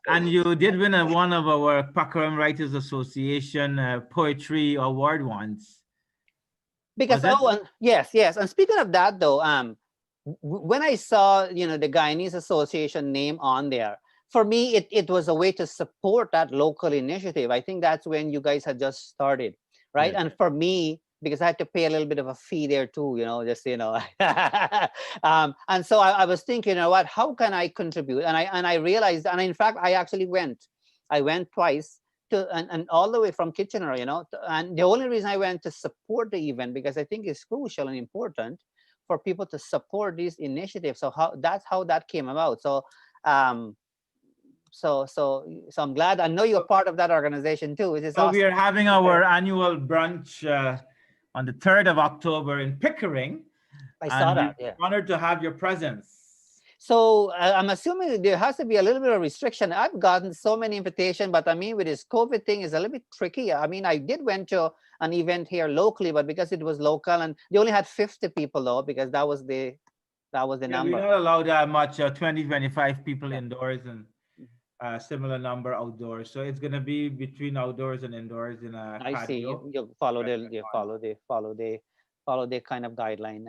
and you did win one of our Pakram Writers Association Poetry Award once. Because Was it? and yes, yes. And speaking of that, though, when I saw the Guyanese Association name on there, for me it was a way to support that local initiative. I think that's when you guys had just started, right? Yes. And for me, because I had to pay a little bit of a fee there too, just and so I was thinking, what? How can I contribute? And I realized, and in fact, I actually went. I went twice and all the way from Kitchener, and the only reason I went to support the event because I think it's crucial and important for people to support these initiatives. So that's how that came about. Um, so I'm glad. I know you're part of that organization too, which is So we awesome. are having our annual brunch on the 3rd of October in Pickering, I saw and we're that. Yeah. honored to have your presence. So I'm assuming there has to be a little bit of restriction. I've gotten so many invitations, but I mean, with this COVID thing, is a little bit tricky. I mean, I did went to an event here locally, but because it was local, and they only had 50 people though, because that was the Yeah, we're number. not allowed that much, 20, 25 people Yeah. indoors and similar number outdoors. So it's gonna be between outdoors and indoors in a I see. patio. You follow the kind of guideline.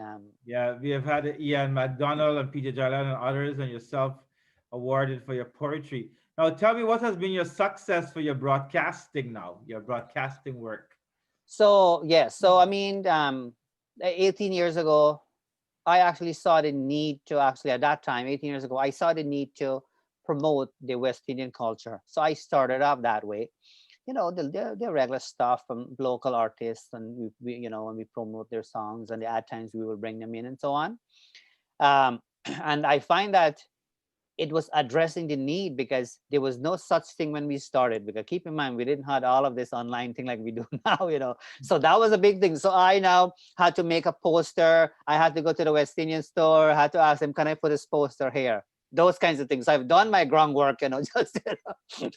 Yeah, we have had Ian McDonald and Peter Jalan and others, and yourself awarded for your poetry. Now, tell me what has been your success for your broadcasting now, your broadcasting work. So yes, so I mean, 18 years ago, I actually saw the need to actually at that time, 18 years ago, I saw the need to promote the West Indian culture. So I started off that way. The regular stuff from local artists, and when we promote their songs, and at times we will bring them in and so on. Um, and I find that it was addressing the need because there was no such thing when we started. Because keep in mind, we didn't have all of this online thing like we do now. So that was a big thing. So I now had to make a poster. I had to go to the West Indian store. I had to ask them, can I put this poster here? Those kinds of things. So I've done my groundwork, just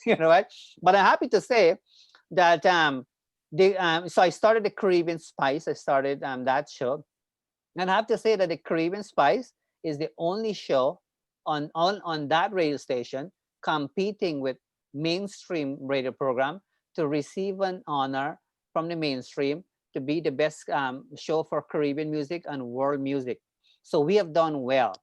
right. But I'm happy to say that so I started the Caribbean Spice. I started that show, and I have to say that the Caribbean Spice is the only show on that radio station competing with mainstream radio program to receive an honor from the mainstream to be the best show for Caribbean music and world music. So we have done well.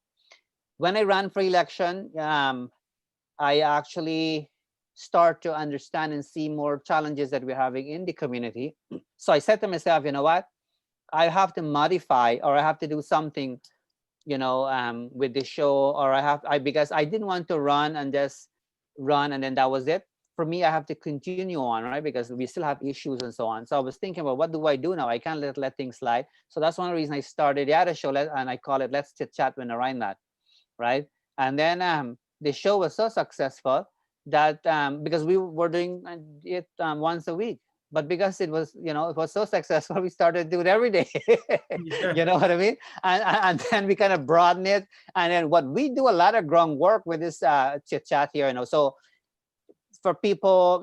When I ran for election, I actually start to understand and see more challenges that we're having in the community. So I said to myself, you know what? I have to modify, or I have to do something, with the show, or because I didn't want to run and just run and then that was it. For me, I have to continue on, right? Because we still have issues and so on. So I was thinking about, what do I do now? I can't let things slide. So that's one reason I started the other show, and I call it Let's Chit Chat with Narine That, right? And then the show was so successful that because we were doing it once a week, but because it was so successful, we started to do it every day. Yeah. You know what I mean? And then we kind of broaden it. And then what we do a lot of groundwork with this chit chat here, so for people,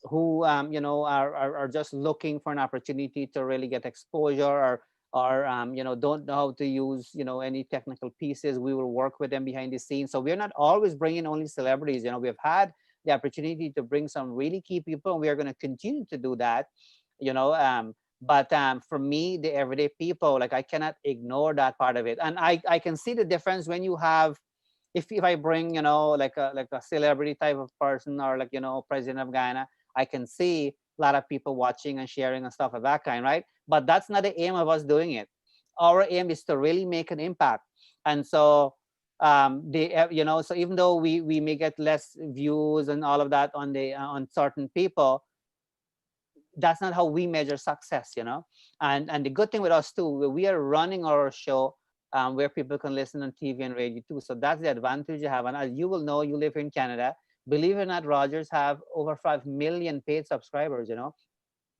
who are just looking for an opportunity to really get exposure, or don't know how to use any technical pieces, we will work with them behind the scenes. So we're not always bringing only celebrities. We've had the opportunity to bring some really key people, and we are going to continue to do that. But for me, the everyday people, like, I cannot ignore that part of it. And I can see the difference when you have, if I bring, like a celebrity type of person, or like, president of Ghana, I can see a lot of people watching and sharing and stuff of that kind, right? But that's not the aim of us doing it. Our aim is to really make an impact. And so so even though we may get less views and all of that on certain people, that's not how we measure success. And the good thing with us too, we are running our show where people can listen on TV and radio too. So that's the advantage you have. And as you will know, you live in Canada. Believe it or not, Rogers have over 5 million paid subscribers.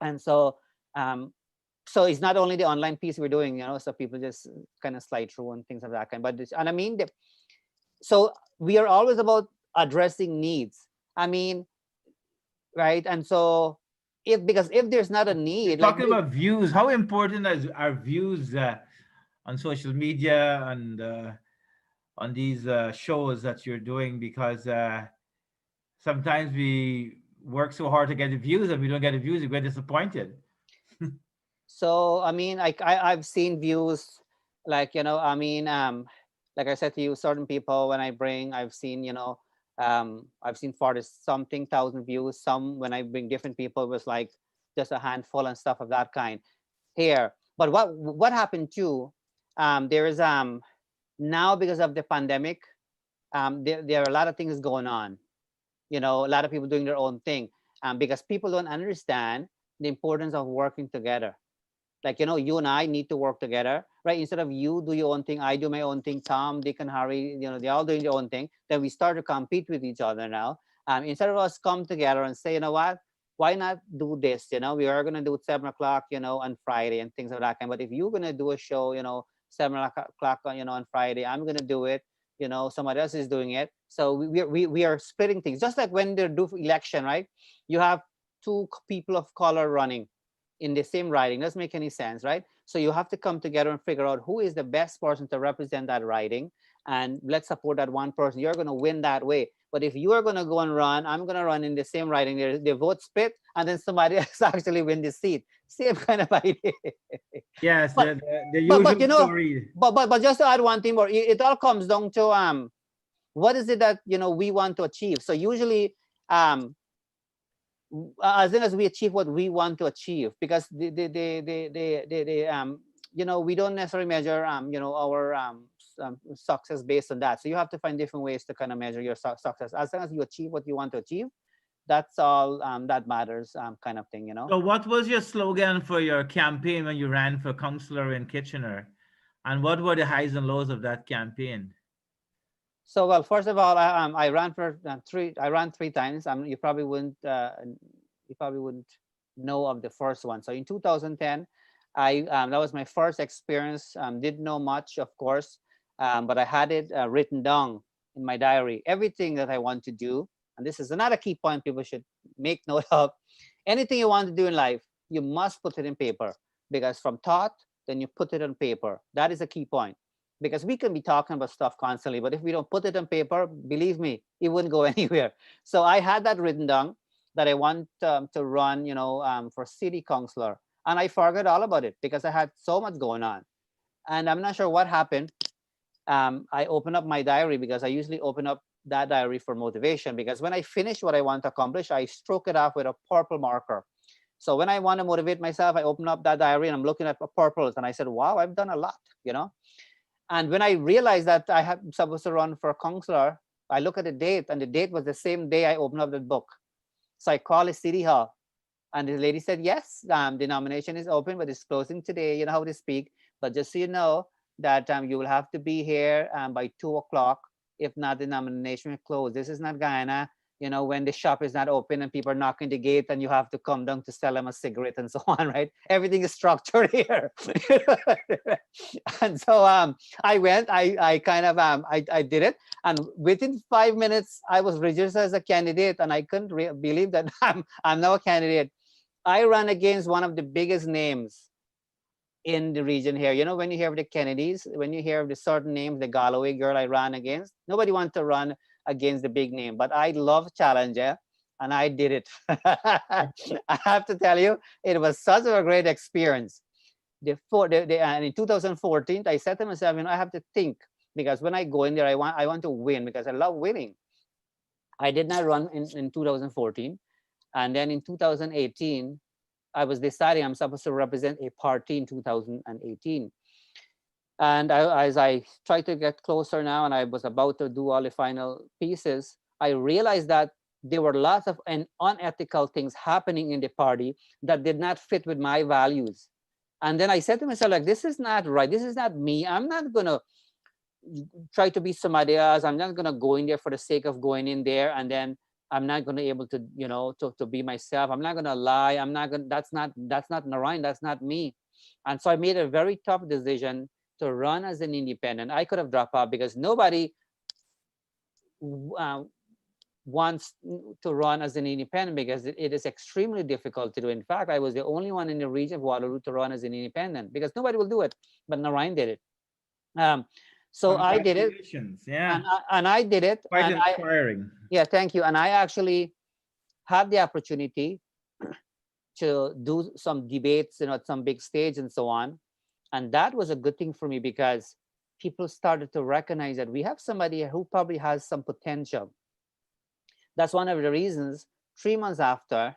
And so it's not only the online piece we're doing, so people just kind of slide through and things of that kind. And I mean, so we are always about addressing needs. I mean, right? And so because if there's not a need, like, Talking about views, how important are views on social media and on these shows that you're doing? Because sometimes we work so hard to get the views, and we don't get the views, we get disappointed. So I mean, I've seen views like, like I said to you, certain people when I bring, I've seen, I've seen 40 something thousand views. Some when I bring different people was like just a handful and stuff of that kind here. But what happened too? There is now because of the pandemic, there are a lot of things going on. A lot of people doing their own thing, because people don't understand the importance of working together. Like, you and I need to work together, right? Instead of you do your own thing, I do my own thing, Tom, Dick, and Harry, they're all doing their own thing. Then we start to compete with each other now. Instead of us come together and say, you know what, why not do this? We are going to do it 7 o'clock, on Friday and things of that kind. But if you're going to do a show, 7 o'clock, on Friday, I'm going to do it. Somebody else is doing it. So we are splitting things. Just like when they do election, right? You have two people of color running in the same riding. Doesn't make any sense, right? So you have to come together and figure out who is the best person to represent that riding, and let's support that one person. You're going to win that way. But if you are going to go and run, I'm going to run in the same riding. The vote split, and then somebody else actually win the seat. Same kind of idea. Yes, But the but usual story. but just to add one thing more, it all comes down to what is it that we want to achieve. So usually as long as we achieve what we want to achieve, because we don't necessarily measure our success based on that. So you have to find different ways to kind of measure your success. As long as you achieve what you want to achieve, that's all that matters, kind of thing. So what was your slogan for your campaign when you ran for councillor in Kitchener? And what were the highs and lows of that campaign? So, well, first of all, I ran for I ran 3 times. You probably wouldn't know of the first one. So in 2010, that was my first experience. Didn't know much, of course, but I had it written down in my diary. Everything that I want to do, and this is another key point people should make note of. Anything you want to do in life, you must put it in paper, because from thought, then you put it on paper. That is a key point, because we can be talking about stuff constantly, but if we don't put it on paper, believe me, it wouldn't go anywhere. So I had that written down, that I want to run, for city councillor, and I forgot all about it because I had so much going on, and I'm not sure what happened. I opened up my diary, because I usually open up that diary for motivation, because when I finish what I want to accomplish, I stroke it off with a purple marker. So when I want to motivate myself, I open up that diary and I'm looking at the purples, and I said, wow, I've done a lot, And when I realized that I had supposed to run for a councillor, I look at the date, and the date was the same day I opened up the book. So I called the city hall, and the lady said, yes, the nomination is open, but it's closing today. You know how to speak. But just so you know that you will have to be here by 2 o'clock. If not, the nomination will close. This is not Guyana, when the shop is not open and people are knocking the gate and you have to come down to sell them a cigarette and so on, right? Everything is structured here. And so I went, I kind of, I did it. And within 5 minutes, I was registered as a candidate, and I couldn't believe that I'm now a candidate. I ran against one of the biggest names in the region here. When you hear of the Kennedys, when you hear of the certain names, the Galloway girl I ran against, nobody wants to run against the big name, but I love challenge, and I did it. I have to tell you, it was such a great experience. And in 2014, I said to myself, I have to think, because when I go in there, I want to win, because I love winning. I did not run in 2014. And then in 2018, I was deciding I'm supposed to represent a party in 2018. And as I tried to get closer now, and I was about to do all the final pieces, I realized that there were lots of unethical things happening in the party that did not fit with my values. And then I said to myself, like, this is not right. This is not me. I'm not going to try to be somebody else. I'm not going to go in there for the sake of going in there, and then I'm not going to be able to, to be myself. I'm not going to lie. I'm not going. That's not Narine. That's not me. And so I made a very tough decision to run as an independent. I could have dropped out, because nobody wants to run as an independent, because it is extremely difficult to do. In fact, I was the only one in the region of Waterloo to run as an independent, because nobody will do it, but Narine did it. So I did it. Yeah. And I did it. Quite and inspiring. Yeah, thank you. And I actually had the opportunity to do some debates, at some big stage and so on. And that was a good thing for me because people started to recognize that we have somebody who probably has some potential. That's one of the reasons 3 months after,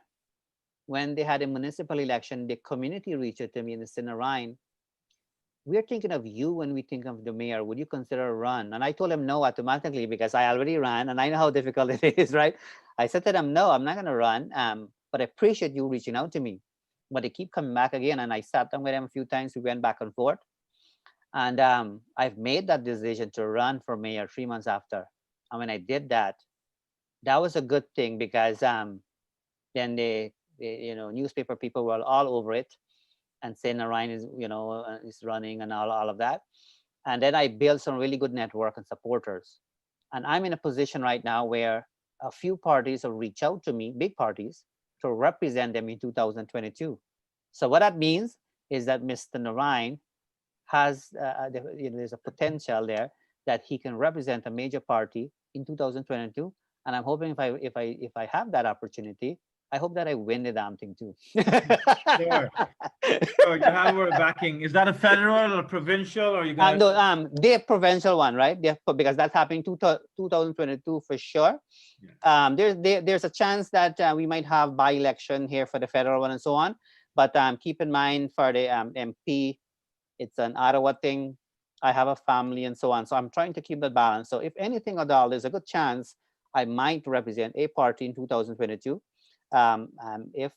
when they had a municipal election, the community reached out to me and said, Narine, we're thinking of you when we think of the mayor. Would you consider a run? And I told him no automatically because I already ran and I know how difficult it is, right? I said to them, no, I'm not going to run, but I appreciate you reaching out to me. But they keep coming back again. And I sat down with them a few times. We went back and forth. And I've made that decision to run for mayor 3 months after. And when I did that, that was a good thing because then the newspaper people were all over it and saying Narine is running and all of that. And then I built some really good network and supporters. And I'm in a position right now where a few parties have reached out to me, big parties, to represent them in 2022. So what that means is that Mr. Narine has there's a potential there that he can represent a major party in 2022. And I'm hoping if I have that opportunity, I hope that I win the damn thing too. Sure. Sure. You have our backing. Is that a federal or provincial, or you gonna? No, the provincial one, right? Because that's happening 2022 for sure. Yeah. There's a chance that we might have by-election here for the federal one and so on. But keep in mind for the MP, it's an Ottawa thing. I have a family and so on. So I'm trying to keep that balance. So if anything at all, there's a good chance I might represent a party in 2022. If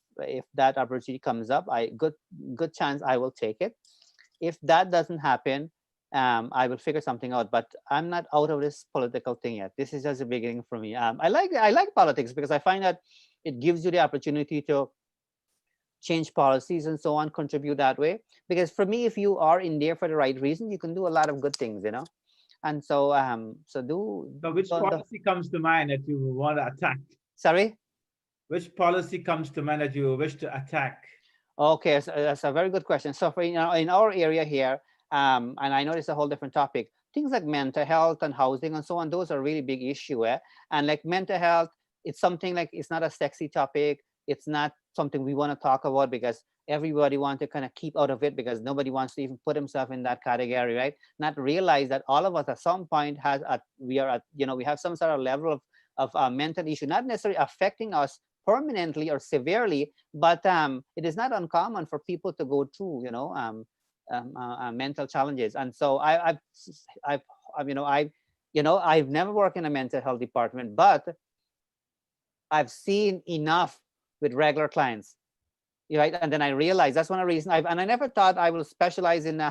that opportunity comes up, good chance I will take it. If that doesn't happen, I will figure something out. But I'm not out of this political thing yet. This is just a beginning for me. I like politics because I find that it gives you the opportunity to change policies and so on, contribute that way. Because for me, if you are in there for the right reason, you can do a lot of good things, And so, So which policy comes to mind that you want to attack? Sorry? Which policy comes to mind that you wish to attack? Okay, so that's a very good question. So for in our area here, and I know it's a whole different topic, things like mental health and housing and so on, those are really big issue. And like mental health, it's something like it's not a sexy topic. It's not something we want to talk about because everybody wants to kind of keep out of it because nobody wants to even put himself in that category, right? Not realize that all of us at some point we have some sort of level of mental issue, not necessarily affecting us permanently or severely, but it is not uncommon for people to go through, mental challenges. And so I've never worked in a mental health department, but I've seen enough with regular clients, right? And then I realized that's one of the reasons I never thought I will specialize in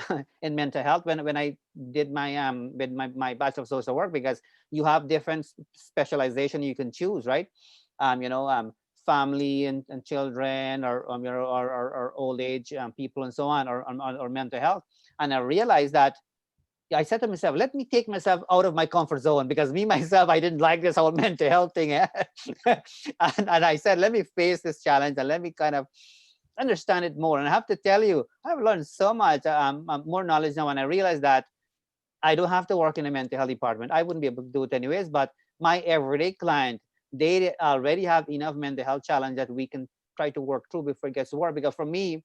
in mental health when I did my bachelor of social work, because you have different specialization you can choose, right? Family and children or old age people and so on, or mental health. And I realized that I said to myself, let me take myself out of my comfort zone, because me myself, I didn't like this whole mental health thing. and I said, let me face this challenge and let me kind of understand it more. And I have to tell you, I've learned so much more knowledge now, and I realized that I don't have to work in a mental health department. I wouldn't be able to do it anyways, but my everyday client, they already have enough mental health challenge that we can try to work through before it gets to work. Because for me,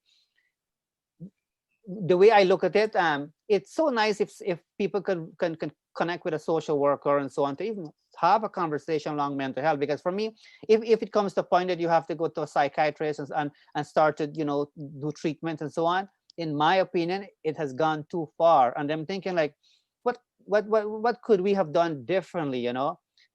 the way I look at it, it's so nice if people can connect with a social worker and so on to even have a conversation along mental health. Because for me, if it comes to a point that you have to go to a psychiatrist and start to do treatment and so on, in my opinion, it has gone too far. And I'm thinking like, what could we have done differently,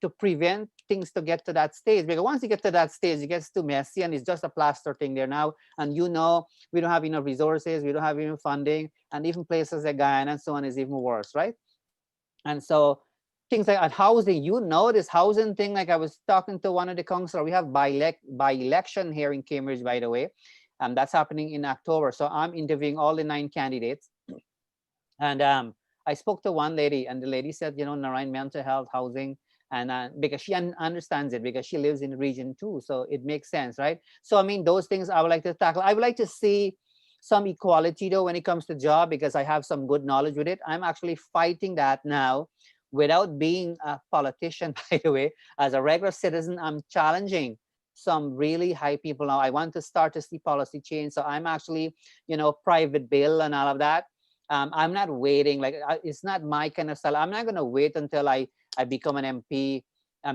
to prevent things to get to that stage? Because once you get to that stage, it gets too messy and it's just a plaster thing there now. And we don't have enough resources, we don't have enough funding, and even places like Guyana and so on is even worse, right? And so things like at housing, this housing thing, like I was talking to one of the councillors, we have by-election here in Cambridge, by the way, and that's happening in October. So I'm interviewing all the 9 candidates. And I spoke to one lady, and the lady said, Narine, mental health, housing, and because she understands it, because she lives in the region too, so it makes sense, right? So I mean, those things I would like to tackle. I would like to see some equality though when it comes to job, because I have some good knowledge with it. I'm actually fighting that now without being a politician, by the way. As a regular citizen, I'm challenging some really high people now. I want to start to see policy change. So I'm actually, private bill and all of that. I'm not waiting. Like it's not my kind of style. I'm not gonna wait until I become an MP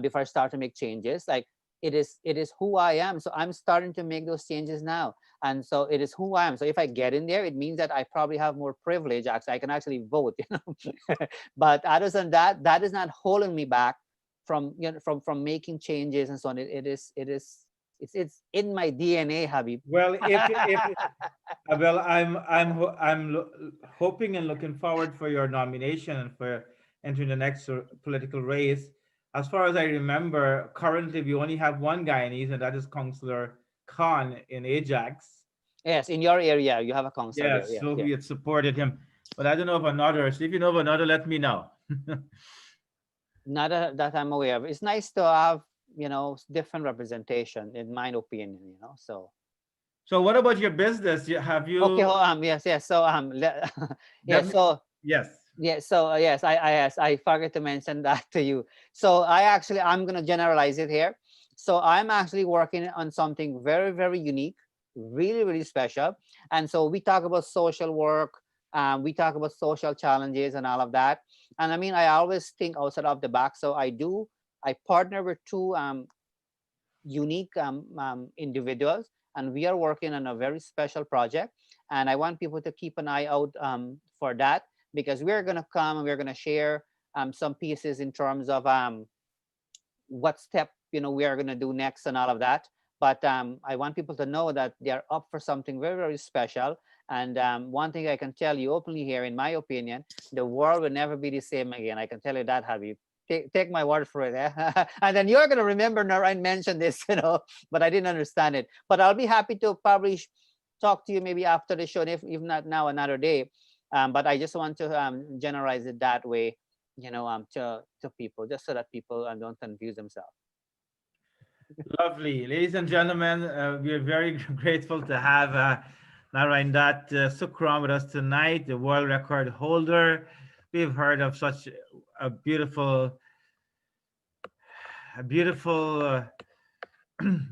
before I start to make changes. Like it is who I am. So I'm starting to make those changes now. And so it is who I am. So if I get in there, it means that I probably have more privilege. Actually, I can actually vote. But other than that, that is not holding me back from from making changes and so on. It's in my DNA, Habib. Well, if well, hoping and looking forward for your nomination and for entering the next political race. As far as I remember, currently we only have one Guyanese, and that is Councillor Khan in Ajax. Yes, in your area, you have a council there. Yes, Yes, so yes. we had supported him, but I don't know of another. So if you know of another, let me know. Not that I'm aware of. It's nice to have, different representation, in my opinion, So So what about your business? Have okay, you? yes, yes. So yeah, That, so yes. yeah, so yes, I forgot to mention that to you. So I'm gonna generalize it here. So I'm actually working on something very, very unique, really, really special. And so we talk about social work, we talk about social challenges and all of that. And I mean, I always think outside of the box. So I partner with two unique individuals, and we are working on a very special project. And I want people to keep an eye out for that, because we're going to come and we're going to share some pieces in terms of what step we are going to do next and all of that. But I want people to know that they are up for something very, very special. And one thing I can tell you openly here, in my opinion, the world will never be the same again. I can tell you that, Habib. Take my word for it. Eh? And then you're going to remember Narine mentioned this, but I didn't understand it. But I'll be happy to probably talk to you maybe after the show, and if not now, another day. But I just want to generalize it that way, to people, just so that people don't confuse themselves. Lovely. Ladies and gentlemen, we are very grateful to have Narine Dat Sookram with us tonight, the world record holder. We've heard of such a beautiful,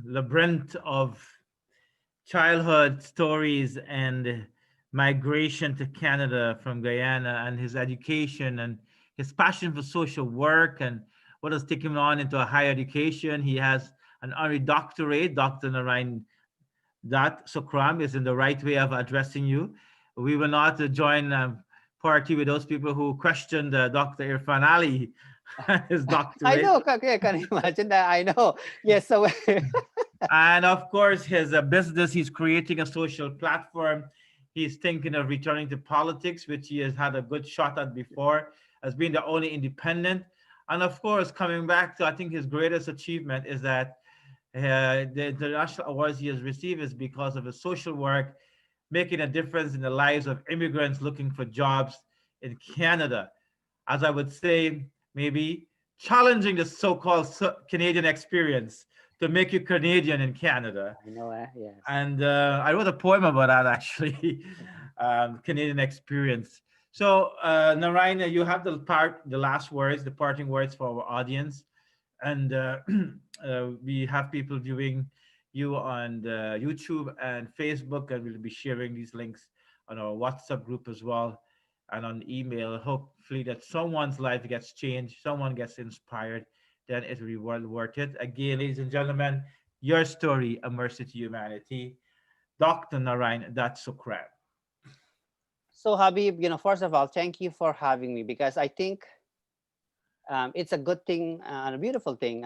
labyrinth of childhood stories and migration to Canada from Guyana, and his education and his passion for social work and what has taken him on into a higher education. He has an honorary doctorate. Dr. Narine Dat Sookram is in the right way of addressing you. We will not join party with those people who questioned Dr. Irfan Ali, his I doctorate. know. Okay, I can imagine that. I know. Yes. So And of course, his business, he's creating a social platform. He's thinking of returning to politics, which he has had a good shot at before, as being the only independent. And of course, coming back to, I think his greatest achievement is that the international awards he has received is because of his social work, making a difference in the lives of immigrants looking for jobs in Canada. As I would say, maybe challenging the so-called Canadian experience to make you Canadian in Canada. I know. Yes. And I wrote a poem about that actually, Canadian experience. So, Narine, you have the last words, the parting words for our audience, and we have people viewing you on the YouTube and Facebook, and we'll be sharing these links on our WhatsApp group as well, and on email. Hopefully, that someone's life gets changed, someone gets inspired, then it will be well worth it. Again, ladies and gentlemen, your story, a mercy to humanity. Dr. Narine Dat Sookram. So Habib, first of all, thank you for having me, because I think it's a good thing and a beautiful thing,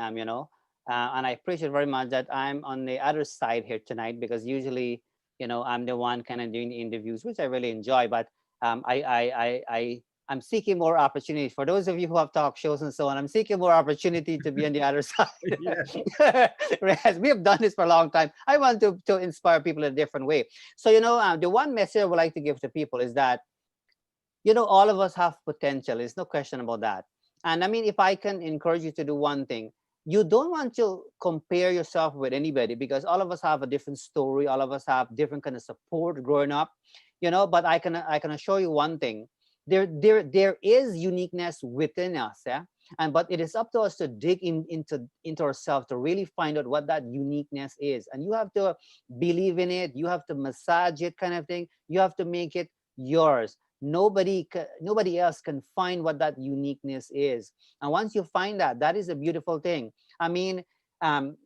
and I appreciate very much that I'm on the other side here tonight, because usually, I'm the one kind of doing the interviews, which I really enjoy. But I'm seeking more opportunities. For those of you who have talk shows and so on, I'm seeking more opportunity to be on the other side. Whereas we have done this for a long time. I want to inspire people in a different way. So, the one message I would like to give to people is that, all of us have potential. There's no question about that. And I mean, if I can encourage you to do one thing, you don't want to compare yourself with anybody, because all of us have a different story. All of us have different kind of support growing up, but I can assure you one thing. There is uniqueness within us. Yeah. And but it is up to us to dig into ourselves to really find out what that uniqueness is. And you have to believe in it. You have to massage it, kind of thing. You have to make it yours. Nobody else can find what that uniqueness is. And once you find that, that is a beautiful thing. I mean, um,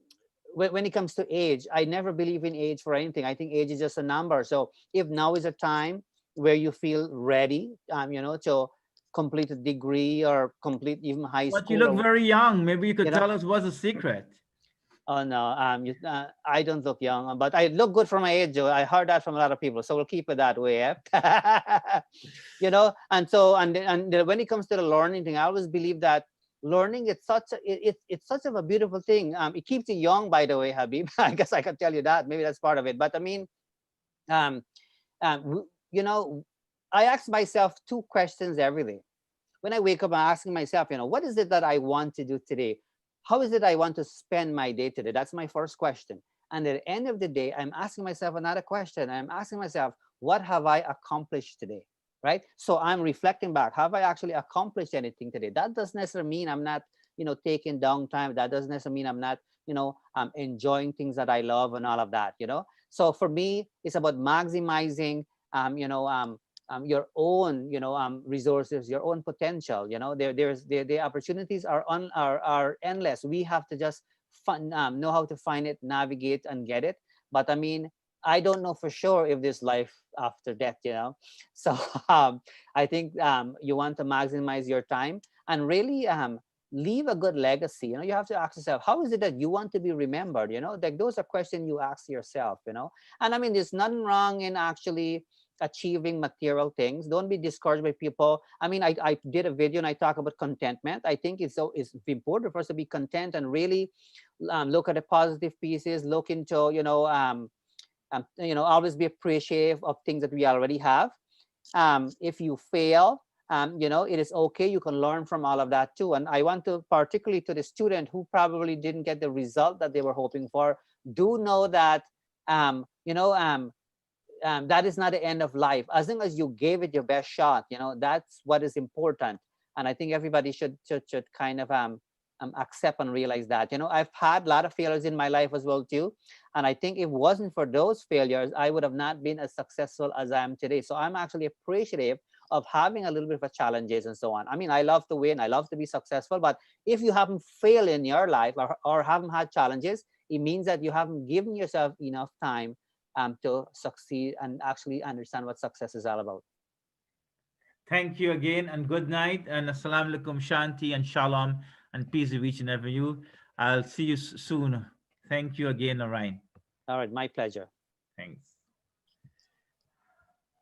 when it comes to age, I never believe in age for anything. I think age is just a number. So if now is a time where you feel ready, to complete a degree or complete even high But you school, look or very young. Maybe you you could know, tell us what's the secret. oh no, I don't look young, but I look good for my age, Joe. I heard that from a lot of people, so we'll keep it that way. And so when it comes to the learning thing, I always believe that learning, it's such it's such of a beautiful thing. It keeps you young, by the way, Habib. I guess I can tell you that. Maybe that's part of it. But I mean, um, you know, I ask myself two questions every day. When I wake up, I'm asking myself, what is it that I want to do today? How is it I want to spend my day today? That's my first question. And at the end of the day, I'm asking myself another question. I'm asking myself, what have I accomplished today? Right? So I'm reflecting back. Have I actually accomplished anything today? That doesn't necessarily mean I'm not, taking downtime. That doesn't necessarily mean I'm not, enjoying things that I love and all of that. So for me, it's about maximizing, your own resources, your own potential. The opportunities are endless. We have to just know how to find it, navigate, and get it. But I mean, I don't know for sure if there's life after death. So I think you want to maximize your time and really leave a good legacy. You have to ask yourself, how is it that you want to be remembered? Like, those are questions you ask yourself. And I mean, there's nothing wrong in actually achieving material things. Don't be discouraged by people. I mean, I did a video and I talk about contentment. I think it's important for us to be content and really look at the positive pieces, look into, always be appreciative of things that we already have. If you fail, it is okay. You can learn from all of that too. And I want to, particularly to the student who probably didn't get the result that they were hoping for, do know that, that is not the end of life. As long as you gave it your best shot, that's what is important. And I think everybody should kind of accept and realize that. I've had a lot of failures in my life as well too. And I think if it wasn't for those failures, I would have not been as successful as I am today. So I'm actually appreciative of having a little bit of a challenges and so on. I mean, I love to win, I love to be successful, but if you haven't failed in your life or haven't had challenges, it means that you haven't given yourself enough time to succeed and actually understand what success is all about. Thank you again, and good night, and assalamu alaikum, shanti, and shalom, and peace with each and every you. I'll see you soon. Thank you again, Orion. All right, my pleasure. Thanks.